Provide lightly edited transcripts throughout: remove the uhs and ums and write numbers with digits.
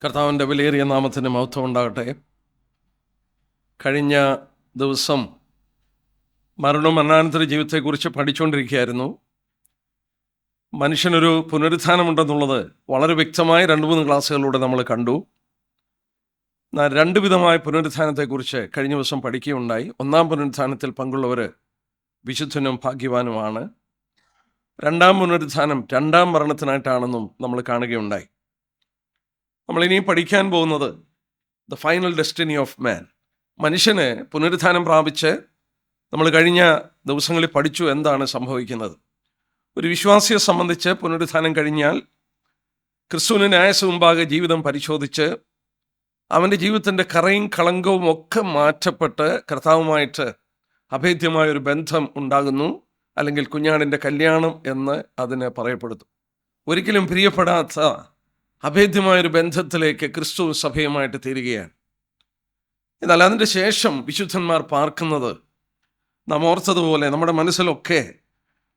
കർത്താവിൻ്റെ വിലയേറിയ നാമത്തിന് മഹത്വം ഉണ്ടാകട്ടെ. കഴിഞ്ഞ ദിവസം മരണവും മരണാനന്തര ജീവിതത്തെക്കുറിച്ച് പഠിച്ചുകൊണ്ടിരിക്കുകയായിരുന്നു. മനുഷ്യനൊരു പുനരുത്ഥാനമുണ്ടെന്നുള്ളത് വളരെ വ്യക്തമായി 2-3 ക്ലാസ്സുകളിലൂടെ നമ്മൾ കണ്ടു. രണ്ട് വിധമായ പുനരുത്ഥാനത്തെക്കുറിച്ച് കഴിഞ്ഞ ദിവസം പഠിക്കുകയുണ്ടായി. ഒന്നാം പുനരുത്ഥാനത്തിൽ പങ്കുള്ളവർ വിശുദ്ധനും ഭാഗ്യവാനുമാണ്. രണ്ടാം പുനരുത്ഥാനം രണ്ടാം മരണത്തിനായിട്ടാണെന്നും നമ്മൾ കാണുകയുണ്ടായി. നമ്മളിനിയും പഠിക്കാൻ പോകുന്നത് ദ ഫൈനൽ ഡെസ്റ്റിനി ഓഫ് മാൻ. മനുഷ്യന് പുനരുത്ഥാനം പ്രാപിച്ച് നമ്മൾ കഴിഞ്ഞ ദിവസങ്ങളിൽ പഠിച്ചു എന്താണ് സംഭവിക്കുന്നത്. ഒരു വിശ്വാസിയെ സംബന്ധിച്ച് പുനരുത്ഥാനം കഴിഞ്ഞാൽ ക്രിസ്തുവിന് ന്യായസ മുമ്പാകെ ജീവിതം പരിശോധിച്ച് അവൻ്റെ ജീവിതത്തിൻ്റെ കറയും കളങ്കവും ഒക്കെ മാറ്റപ്പെട്ട് കർത്താവുമായിട്ട് അഭേദ്യമായൊരു ബന്ധം ഉണ്ടാകുന്നു. അല്ലെങ്കിൽ കുഞ്ഞാടിൻ്റെ കല്യാണം എന്ന് അതിന് പറയപ്പെടുന്നു. ഒരിക്കലും പ്രിയപ്പെടാത്ത അഭേദ്യമായൊരു ബന്ധത്തിലേക്ക് ക്രിസ്തു സഭയുമായിട്ട് തീരുകയാണ്. എന്നാൽ അതിൻ്റെ ശേഷം വിശുദ്ധന്മാർ പാർക്കുന്നത് നാം ഓർത്തതുപോലെ നമ്മുടെ മനസ്സിലൊക്കെ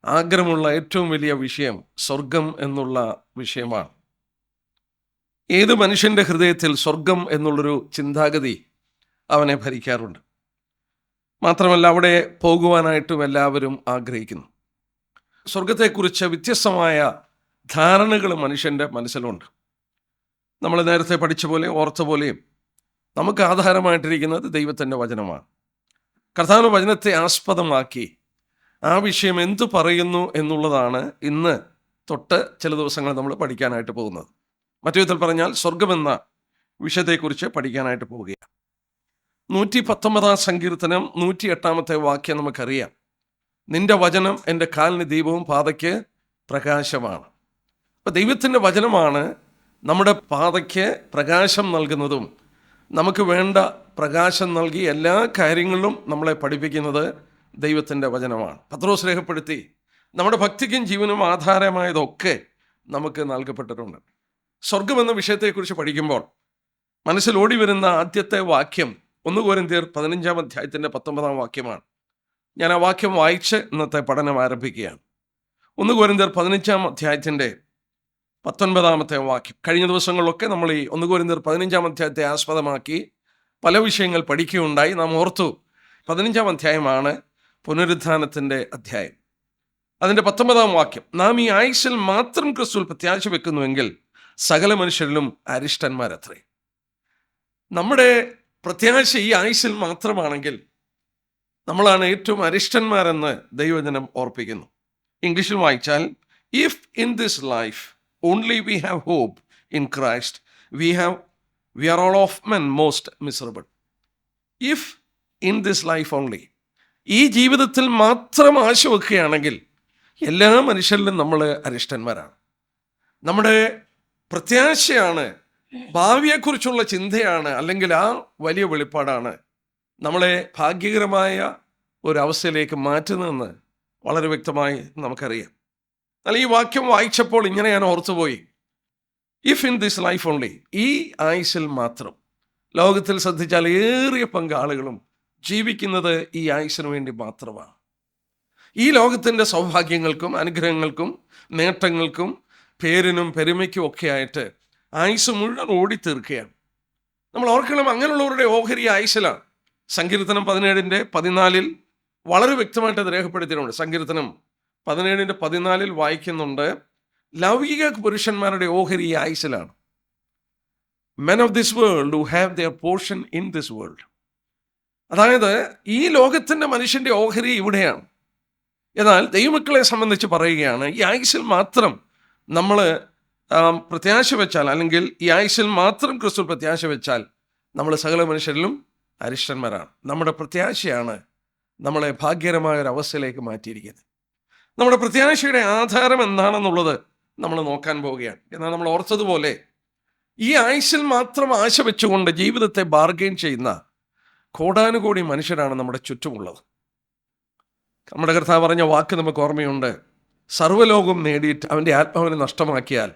ആഗ്രഹമുള്ള ഏറ്റവും വലിയ വിഷയം സ്വർഗം എന്നുള്ള വിഷയമാണ്. ഏത് മനുഷ്യൻ്റെ ഹൃദയത്തിൽ സ്വർഗം എന്നുള്ളൊരു ചിന്താഗതി അവനെ ഭരിക്കാറുണ്ട്. മാത്രമല്ല അവിടെ പോകുവാനായിട്ടും എല്ലാവരും ആഗ്രഹിക്കുന്നു. സ്വർഗത്തെക്കുറിച്ച് വ്യത്യസ്തമായ ധാരണകൾ മനുഷ്യൻ്റെ മനസ്സിലുണ്ട്. നമ്മൾ നേരത്തെ പഠിച്ച പോലെ ഓർത്ത പോലെയും നമുക്ക് ആധാരമായിട്ടിരിക്കുന്നത് ദൈവത്തിൻ്റെ വചനമാണ്. കർത്താവിൻ്റെ വചനത്തെ ആസ്പദമാക്കി ആ വിഷയം എന്തു പറയുന്നു എന്നുള്ളതാണ് ഇന്ന് തൊട്ട് ചില ദിവസങ്ങൾ നമ്മൾ പഠിക്കാനായിട്ട് പോകുന്നത്. മറ്റു വിധത്തിൽ പറഞ്ഞാൽ സ്വർഗമെന്ന വിഷയത്തെക്കുറിച്ച് പഠിക്കാനായിട്ട് പോവുകയാണ്. 119 സങ്കീർത്തനം 108 വാക്യം നമുക്കറിയാം. നിന്റെ വചനം എൻ്റെ കാലിന് ദീപവും പാതയ്ക്ക് പ്രകാശമാണ്. അപ്പം ദൈവത്തിൻ്റെ വചനമാണ് നമ്മുടെ പാതയ്ക്ക് പ്രകാശം നൽകുന്നതും നമുക്ക് വേണ്ട പ്രകാശം നൽകി എല്ലാ കാര്യങ്ങളിലും നമ്മളെ പഠിപ്പിക്കുന്നത് ദൈവത്തിൻ്റെ വചനമാണ്. പത്രോസ് രേഖപ്പെടുത്തി നമ്മുടെ ഭക്തിക്കും ജീവനും ആധാരമായതൊക്കെ നമുക്ക് നൽകപ്പെട്ടിട്ടുണ്ട്. സ്വർഗമെന്ന വിഷയത്തെക്കുറിച്ച് പഠിക്കുമ്പോൾ മനസ്സിൽ ഓടി വരുന്ന ആദ്യത്തെ വാക്യം 1 കൊരിന്ത്യർ 15 19 വാക്യമാണ്. ഞാൻ ആ വാക്യം വായിച്ച് ഇന്നത്തെ പഠനം ആരംഭിക്കുകയാണ്. 1 കൊരിന്ത്യർ 15 19 വാക്യം. കഴിഞ്ഞ ദിവസങ്ങളിലൊക്കെ നമ്മൾ ഈ 1 കൊരിന്ത്യർ 15 ആസ്പദമാക്കി പല വിഷയങ്ങൾ പഠിക്കുകയുണ്ടായി. നാം ഓർത്തു 15 അധ്യായമാണ് പുനരുത്ഥാനത്തിൻ്റെ അധ്യായം. അതിൻ്റെ 19 വാക്യം, നാം ഈ ആയുസ്സിൽ മാത്രം ക്രിസ്തുവിൽ പ്രത്യാശ വെക്കുന്നുവെങ്കിൽ സകല മനുഷ്യരിലും അരിഷ്ടന്മാരത്രേ. നമ്മുടെ പ്രത്യാശ ഈ ആയുസ്സിൽ മാത്രമാണെങ്കിൽ നമ്മളാണ് ഏറ്റവും അരിഷ്ടന്മാരെന്ന് ദൈവജനം ഓർപ്പിക്കുന്നു. ഇംഗ്ലീഷിൽ വായിച്ചാൽ, if in this life only we have hope in Christ, we are all of men most miserable. If in this life only, ഈ ജീവിതത്തിൽ മാത്രം ആശ വെക്കുകയാണെങ്കിൽ എല്ലാ മനുഷ്യരിലും നമ്മൾ അരിഷ്ടന്മാരാണ്. നമ്മുടെ പ്രത്യാശയാണ്, ഭാവിയെക്കുറിച്ചുള്ള ചിന്തയാണ്, അല്ലെങ്കിൽ ആ വലിയ വെളിപ്പാടാണ് നമ്മളെ ഭാഗ്യകരമായ ഒരവസ്ഥയിലേക്ക് മാറ്റുന്നതെന്ന് വളരെ വ്യക്തമായി നമുക്കറിയാം. എന്നാൽ ഈ വാക്യം വായിച്ചപ്പോൾ ഇങ്ങനെ ഞാൻ ഓർത്തുപോയി, if in this life only, ഈ ആയുസ്സിൽ മാത്രം. ലോകത്തിൽ ശ്രദ്ധിച്ചാൽ ഏറിയ പങ്ക് ആളുകളും ജീവിക്കുന്നത് ഈ ആയുസ്സിന് വേണ്ടി മാത്രമാണ്. ഈ ലോകത്തിൻ്റെ സൗഭാഗ്യങ്ങൾക്കും അനുഗ്രഹങ്ങൾക്കും നേട്ടങ്ങൾക്കും പേരിനും പെരുമയ്ക്കും ഒക്കെ ആയിട്ട് ആയുസ് മുഴുവൻ ഓടിത്തീർക്കുകയാണ്. നമ്മൾ ഓർക്കണം, അങ്ങനെയുള്ളവരുടെ ഓഹരി ആയുസ്സിലാണ്. സങ്കീർത്തനം 17:14 വളരെ വ്യക്തമായിട്ട് അത് രേഖപ്പെടുത്തിയിട്ടുണ്ട്. സങ്കീർത്തനം 17:14 വായിക്കുന്നുണ്ട്, ലൗകിക പുരുഷന്മാരുടെ ഓഹരി ഈ ആയുസ്സിലാണ്. Men of this world who have their portion in this world. അതായത് ഈ ലോകത്തിൻ്റെ മനുഷ്യൻ്റെ ഓഹരി ഇവിടെയാണ്. എന്നാൽ ദൈവമക്കളെ സംബന്ധിച്ച് പറയുകയാണ്, ഈ ആയുസ്സിൽ മാത്രം നമ്മൾ പ്രത്യാശ വെച്ചാൽ, അല്ലെങ്കിൽ ഈ ആയുസ്സിൽ മാത്രം ക്രിസ്തു പ്രത്യാശ വെച്ചാൽ നമ്മൾ സകല മനുഷ്യരിലും അരിഷ്ടന്മാരാണ്. നമ്മുടെ പ്രത്യാശയാണ് നമ്മളെ ഭാഗ്യകരമായ ഒരു അവസ്ഥയിലേക്ക് മാറ്റിയിരിക്കുന്നത്. നമ്മുടെ പ്രത്യാശയുടെ ആധാരം എന്താണെന്നുള്ളത് നമ്മൾ നോക്കാൻ പോവുകയാണ്. എന്നാൽ നമ്മൾ ഓർത്തതുപോലെ ഈ ആയുസ്സിൽ മാത്രം ആശ വെച്ചുകൊണ്ട് ജീവിതത്തെ ബാർഗെയിൻ ചെയ്യുന്ന കോടാനുകോടി മനുഷ്യരാണ് നമ്മുടെ ചുറ്റുമുള്ളത്. നമ്മുടെ കർത്താവ് പറഞ്ഞ വാക്ക് നമുക്ക് ഓർമ്മയുണ്ട്, സർവ്വലോകം നേടിയിട്ട് അവൻ്റെ ആത്മാവിനെ നഷ്ടമാക്കിയാൽ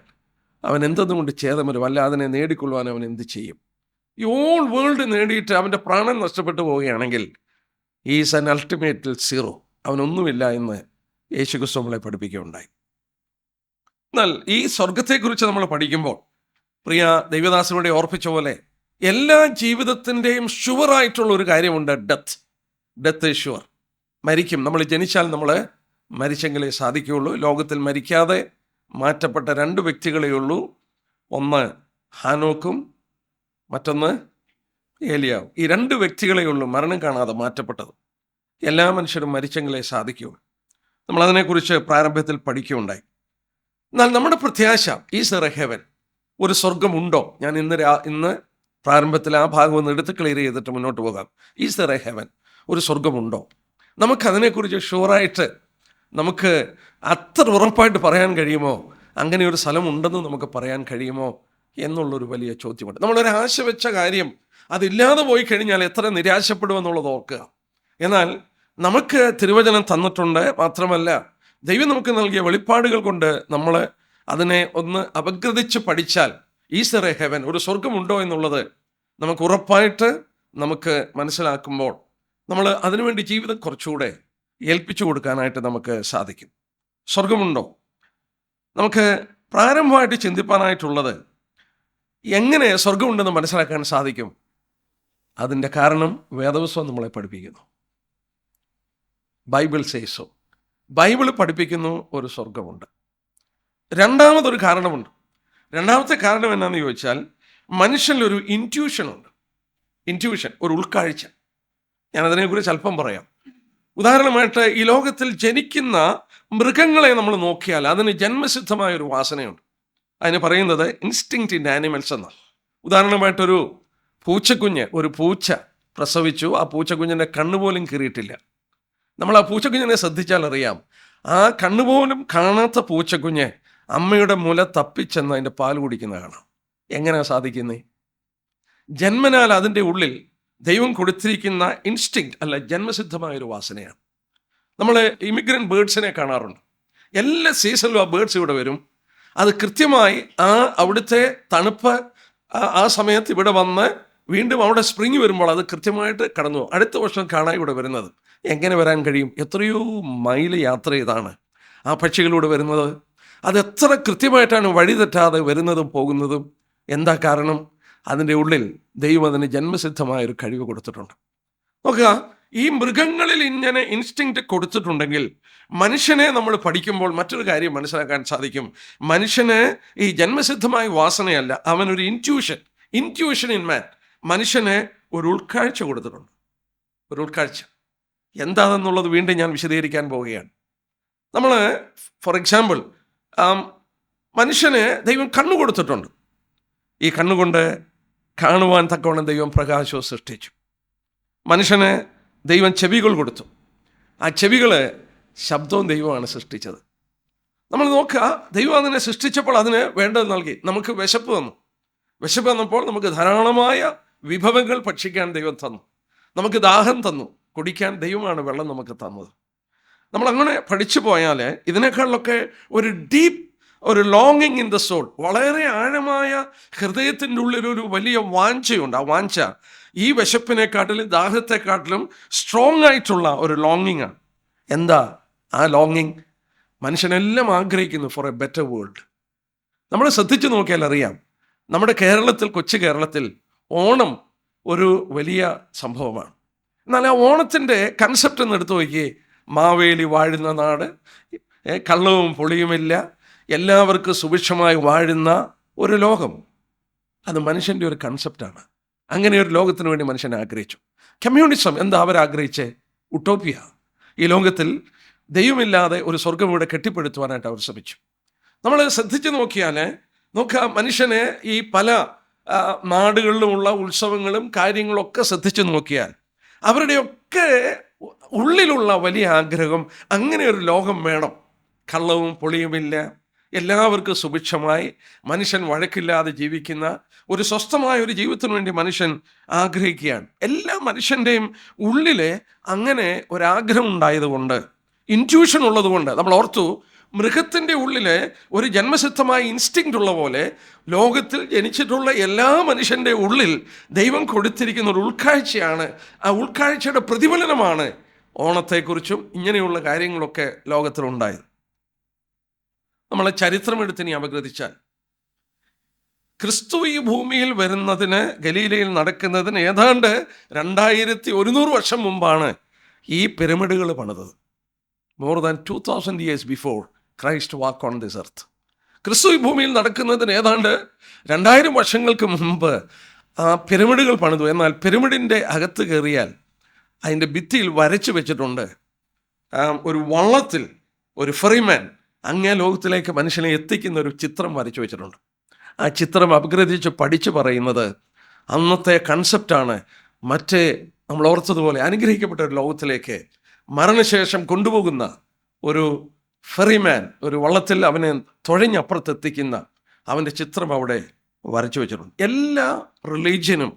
അവൻ എന്തെന്നുകൊണ്ട് ഛേദം വരും, അല്ല അതിനെ നേടിക്കൊള്ളുവാൻ അവൻ എന്ത് ചെയ്യും? ഈ ഓൾ വേൾഡ് നേടിയിട്ട് അവൻ്റെ പ്രാണൻ നഷ്ടപ്പെട്ടു പോവുകയാണെങ്കിൽ ഈസ് ആൻ അൾട്ടിമേറ്റ് സീറോ, അവനൊന്നുമില്ല എന്ന് യേശുക്രിസ്തു നമ്മളെ പഠിപ്പിക്കുകയുണ്ടായി. എന്നാൽ ഈ സ്വർഗത്തെക്കുറിച്ച് നമ്മൾ പഠിക്കുമ്പോൾ പ്രിയ ദൈവദാസനോടെ ഓർപ്പിച്ച പോലെ എല്ലാ ജീവിതത്തിൻ്റെയും ഷുവറായിട്ടുള്ള ഒരു കാര്യമുണ്ട്, ഡെത്ത് ഈസ് ഷുവർ. മരിക്കും. നമ്മൾ ജനിച്ചാൽ നമ്മൾ മരിച്ചെങ്കിലേ സാധിക്കുകയുള്ളൂ. ലോകത്തിൽ മരിക്കാതെ മാറ്റപ്പെട്ട 2 വ്യക്തികളേ ഉള്ളൂ. ഒന്ന് ഹാനോക്കും മറ്റൊന്ന് ഏലിയാവും. ഈ 2 വ്യക്തികളേ ഉള്ളൂ മരണം കാണാതെ മാറ്റപ്പെട്ടത്. എല്ലാ മനുഷ്യരും മരിച്ചെങ്കിലേ സാധിക്കുകയുള്ളൂ. നമ്മളതിനെക്കുറിച്ച് പ്രാരംഭത്തിൽ പഠിക്കുകയുണ്ടായി. എന്നാൽ നമ്മുടെ പ്രത്യാശ ഈസ് എ ഹെവൻ, ഒരു സ്വർഗമുണ്ടോ? ഞാൻ ഇന്ന് പ്രാരംഭത്തിൽ ആ ഭാഗം ഒന്ന് എടുത്ത് ക്ലിയർ ചെയ്തിട്ട് മുന്നോട്ട് പോകാം. ഈസ് എ ഹെവൻ, ഒരു സ്വർഗമുണ്ടോ? നമുക്കതിനെക്കുറിച്ച് ഷുവറായിട്ട് നമുക്ക് അത്ര ഉറപ്പായിട്ട് പറയാൻ കഴിയുമോ? അങ്ങനെ ഒരു സ്ഥലമുണ്ടെന്ന് നമുക്ക് പറയാൻ കഴിയുമോ എന്നുള്ളൊരു വലിയ ചോദ്യമുണ്ട്. നമ്മളൊരു ആശ വെച്ച കാര്യം അതില്ലാതെ പോയി കഴിഞ്ഞാൽ എത്ര നിരാശപ്പെടുമെന്നുള്ളത് ഓർക്കുക. എന്നാൽ നമുക്ക് തിരുവചനം തന്നിട്ടുണ്ട്. മാത്രമല്ല ദൈവം നമുക്ക് നൽകിയ വെളിപ്പാടുകൾ കൊണ്ട് നമ്മൾ അതിനെ ഒന്ന് അപഗ്രഥിച്ച് പഠിച്ചാൽ ഈസ് എ ഹെവൻ, ഒരു സ്വർഗമുണ്ടോ എന്നുള്ളത് നമുക്ക് ഉറപ്പായിട്ട് നമുക്ക് മനസ്സിലാക്കുമ്പോൾ നമ്മൾ അതിനുവേണ്ടി ജീവിതം കുറച്ചുകൂടെ ഏൽപ്പിച്ചു കൊടുക്കാനായിട്ട് നമുക്ക് സാധിക്കും. സ്വർഗമുണ്ടോ? നമുക്ക് പ്രാരംഭമായിട്ട് ചിന്തിപ്പാനായിട്ടുള്ളത് എങ്ങനെ സ്വർഗമുണ്ടെന്ന് മനസ്സിലാക്കാൻ സാധിക്കും? അതിൻ്റെ കാരണം വേദപുസ്തകം നമ്മളെ പഠിപ്പിക്കുന്നു. ബൈബിൾ സേസോ, ബൈബിൾ പഠിപ്പിക്കുന്നു ഒരു സ്വർഗമുണ്ട്. രണ്ടാമതൊരു കാരണമുണ്ട്. രണ്ടാമത്തെ കാരണം എന്നാന്ന് ചോദിച്ചാൽ മനുഷ്യനിലൊരു ഇൻറ്റ്യൂഷനുണ്ട്. ഇൻറ്റ്യൂഷൻ, ഒരു ഉൾക്കാഴ്ച. ഞാനതിനെക്കുറിച്ച് അല്പം പറയാം. ഉദാഹരണമായിട്ട് ഈ ലോകത്തിൽ ജനിക്കുന്ന മൃഗങ്ങളെ നമ്മൾ നോക്കിയാൽ അതിന് ജന്മസിദ്ധമായൊരു വാസനയുണ്ട്. അതിന് പറയുന്നത് ഇൻസ്റ്റിങ്ക്റ്റ് ഇൻ ആനിമൽസ് എന്നാണ്. ഉദാഹരണമായിട്ടൊരു പൂച്ചക്കുഞ്ഞ്, ഒരു പൂച്ച പ്രസവിച്ചു. ആ പൂച്ചക്കുഞ്ഞിൻ്റെ കണ്ണുപോലും കീറിയിട്ടില്ല. നമ്മൾ ആ പൂച്ചക്കുഞ്ഞിനെ ശ്രദ്ധിച്ചാൽ അറിയാം, ആ കണ്ണുപോലും കാണാത്ത പൂച്ചക്കുഞ്ഞ് അമ്മയുടെ മുല തപ്പിച്ചെന്ന് അതിൻ്റെ പാൽ കുടിക്കുന്ന കാണാം. എങ്ങനെയാണ് സാധിക്കുന്നത്? ജന്മനാൽ അതിൻ്റെ ഉള്ളിൽ ദൈവം കൊടുത്തിരിക്കുന്ന ഇൻസ്റ്റിങ്ക്റ്റ് അല്ല, ജന്മസിദ്ധമായൊരു വാസനയാണ്. നമ്മൾ ഇമിഗ്രൻ്റ് ബേർഡ്സിനെ കാണാറുണ്ട്. എല്ലാ സീസണിലും ആ ബേർഡ്സ് ഇവിടെ വരും. അത് കൃത്യമായി അവിടുത്തെ തണുപ്പ് ആ സമയത്ത് ഇവിടെ വന്ന് വീണ്ടും അവിടെ സ്പ്രിങ് വരുമ്പോൾ അത് കൃത്യമായിട്ട് കടന്നു അടുത്ത വർഷം കാണാൻ ഇവിടെ വരുന്നത്. എങ്ങനെ വരാൻ കഴിയും? എത്രയോ മൈല് യാത്ര ചെയ്താണ് ആ പക്ഷികളിലൂടെ വരുന്നത്. അതെത്ര കൃത്യമായിട്ടാണ് വഴി തെറ്റാതെ വരുന്നതും പോകുന്നതും. എന്താ കാരണം? അതിൻ്റെ ഉള്ളിൽ ദൈവം അതിന് ജന്മസിദ്ധമായൊരു കഴിവ് കൊടുത്തിട്ടുണ്ട്. നോക്കുക, ഈ മൃഗങ്ങളിൽ ഇങ്ങനെ ഇൻസ്റ്റിങ്ക്റ്റ് കൊടുത്തിട്ടുണ്ടെങ്കിൽ മനുഷ്യനെ നമ്മൾ പഠിക്കുമ്പോൾ മറ്റൊരു കാര്യം മനസ്സിലാക്കാൻ സാധിക്കും. മനുഷ്യന് ഈ ജന്മസിദ്ധമായ വാസനയല്ല, അവനൊരു ഇൻറ്റ്യൂഷൻ ഇൻ മാൻ. മനുഷ്യന് ഒരു ഉൾക്കാഴ്ച കൊടുത്തിട്ടുണ്ട്. ഒരു ഉൾക്കാഴ്ച എന്താണെന്നുള്ളത് വീണ്ടും ഞാൻ വിശദീകരിക്കാൻ പോവുകയാണ്. നമ്മൾ ഫോർ എക്സാമ്പിൾ മനുഷ്യന് ദൈവം കണ്ണു കൊടുത്തിട്ടുണ്ട്. ഈ കണ്ണുകൊണ്ട് കാണുവാൻ തക്കവണ്ണം ദൈവം പ്രകാശവും സൃഷ്ടിച്ചു. മനുഷ്യന് ദൈവം ചെവികൾ കൊടുത്തു. ആ ചെവികൾ ശബ്ദവും ദൈവമാണ് സൃഷ്ടിച്ചത്. നമ്മൾ നോക്കുക, ദൈവം അതിനെ സൃഷ്ടിച്ചപ്പോൾ അതിന് വേണ്ടത് നൽകി. നമുക്ക് വിശപ്പ് വന്നപ്പോൾ നമുക്ക് ധാരാളമായ വിഭവങ്ങൾ ഭക്ഷിക്കാൻ ദൈവം തന്നു. നമുക്ക് ദാഹം തന്നു, കുടിക്കാൻ ദൈവമാണ് വെള്ളം നമുക്ക് തന്നത്. നമ്മളങ്ങനെ പഠിച്ചു പോയാൽ ഇതിനേക്കാളൊക്കെ ഒരു ലോങ്ങിങ് ഇൻ ദ സോൾ, വളരെ ആഴമായ ഹൃദയത്തിൻ്റെ ഉള്ളിലൊരു വലിയ വാഞ്ചയുണ്ട്. ആ വാഞ്ച ഈ വിശപ്പിനെക്കാട്ടിലും ദാഹത്തെക്കാട്ടിലും സ്ട്രോങ് ആയിട്ടുള്ള ഒരു ലോങ്ങിങ് ആണ്. എന്താ ആ ലോങ്ങിങ്? മനുഷ്യനെല്ലാം ആഗ്രഹിക്കുന്നു ഫോർ എ ബെറ്റർ വേൾഡ്. നമ്മൾ ശ്രദ്ധിച്ചു നോക്കിയാൽ അറിയാം, നമ്മുടെ കൊച്ചു കേരളത്തിൽ ഓണം ഒരു വലിയ സംഭവമാണ്. എന്നാൽ ആ ഓണത്തിൻ്റെ കൺസെപ്റ്റ് എന്ന് എടുത്തു നോക്കിയേ, മാവേലി വാഴുന്ന നാട്, കള്ളവും പൊളിയുമില്ല, എല്ലാവർക്കും സുഭിക്ഷമായി വാഴുന്ന ഒരു ലോകം. അത് മനുഷ്യൻ്റെ ഒരു കൺസെപ്റ്റാണ്. അങ്ങനെ ഒരു ലോകത്തിന് വേണ്ടി മനുഷ്യൻ ആഗ്രഹിച്ചു. കമ്മ്യൂണിസം എന്താ അവരാഗ്രഹിച്ചേ? ഉട്ടോപ്പിയ. ഈ ലോകത്തിൽ ദൈവമില്ലാതെ ഒരു സ്വർഗം ഇവിടെ കെട്ടിപ്പടുത്തുവാനായിട്ട് അവർ ശ്രമിച്ചു. നമ്മൾ ശ്രദ്ധിച്ച് നോക്കിയാൽ മനുഷ്യനെ ഈ പല നാടുകളിലുമുള്ള ഉത്സവങ്ങളും കാര്യങ്ങളൊക്കെ ശ്രദ്ധിച്ചു നോക്കിയാൽ അവരുടെയൊക്കെ ഉള്ളിലുള്ള വലിയ ആഗ്രഹം അങ്ങനെ ഒരു ലോകം വേണം. കള്ളവും പൊളിയുമില്ല, എല്ലാവർക്കും സുഭിക്ഷമായി മനുഷ്യൻ വഴക്കില്ലാതെ ജീവിക്കുന്ന ഒരു സ്വസ്ഥമായ ഒരു ജീവിതത്തിന് വേണ്ടി മനുഷ്യൻ ആഗ്രഹിക്കുകയാണ്. എല്ലാ മനുഷ്യൻ്റെയും ഉള്ളിൽ അങ്ങനെ ഒരാഗ്രഹം ഉണ്ടായതുകൊണ്ട്, ഇൻറ്റ്യൂഷൻ ഉള്ളതുകൊണ്ട്, നമ്മൾ ഓർത്തു, മൃഗത്തിൻ്റെ ഉള്ളിൽ ഒരു ജന്മസിദ്ധമായ ഇൻസ്റ്റിങ്ക്റ്റ് ഉള്ള പോലെ ലോകത്തിൽ ജനിച്ചിട്ടുള്ള എല്ലാ മനുഷ്യൻ്റെ ഉള്ളിൽ ദൈവം കൊടുത്തിരിക്കുന്ന ഒരു ഉൾക്കാഴ്ചയാണ്. ആ ഉൾക്കാഴ്ചയുടെ പ്രതിഫലനമാണ് ഓണത്തെക്കുറിച്ചും ഇങ്ങനെയുള്ള കാര്യങ്ങളൊക്കെ ലോകത്തിലുണ്ടായത്. നമ്മളെ ചരിത്രമെടുത്ത് ഇനി അപഗ്രഥിച്ചാൽ ക്രിസ്തു ഈ ഭൂമിയിൽ വരുന്നതിന്, ഗലീലയിൽ നടക്കുന്നതിന് ഏതാണ്ട് 2100 വർഷം മുമ്പാണ് ഈ പിരമിഡുകൾ പണിതത്. More than 2000 years before Christ walk on this earth. ക്രിസ്തു ഈ ഭൂമിയിൽ നടക്കുന്നതിന് ഏതാണ്ട് 2000 വർഷങ്ങൾക്ക് മുമ്പ് ആ പിരമിഡുകൾ പണിതു. എന്നാൽ പിരമിഡിൻ്റെ അകത്ത് കയറിയാൽ അതിൻ്റെ ഭിത്തിയിൽ വരച്ചു വെച്ചിട്ടുണ്ട് ഒരു വള്ളത്തിൽ ഒരു ഫെറിമാൻ അങ്ങേ ലോകത്തിലേക്ക് മനുഷ്യനെ എത്തിക്കുന്ന ഒരു ചിത്രം വരച്ചു വെച്ചിട്ടുണ്ട്. ആ ചിത്രം അപഗ്രഥിച്ച് പഠിച്ചു പറയുന്നത് അന്നത്തെ കൺസെപ്റ്റാണ്. മറ്റേ നമ്മൾ ഓർത്തതുപോലെ അനുഗ്രഹിക്കപ്പെട്ട ഒരു ലോകത്തിലേക്ക് മരണശേഷം കൊണ്ടുപോകുന്ന ഒരു ഫെറിമാൻ, ഒരു വള്ളത്തിൽ അവനെ തുഴഞ്ഞപ്പുറത്തെത്തിക്കുന്ന അവൻ്റെ ചിത്രം അവിടെ വരച്ചു വെച്ചിട്ടുണ്ട്. എല്ലാ റിലീജിയനും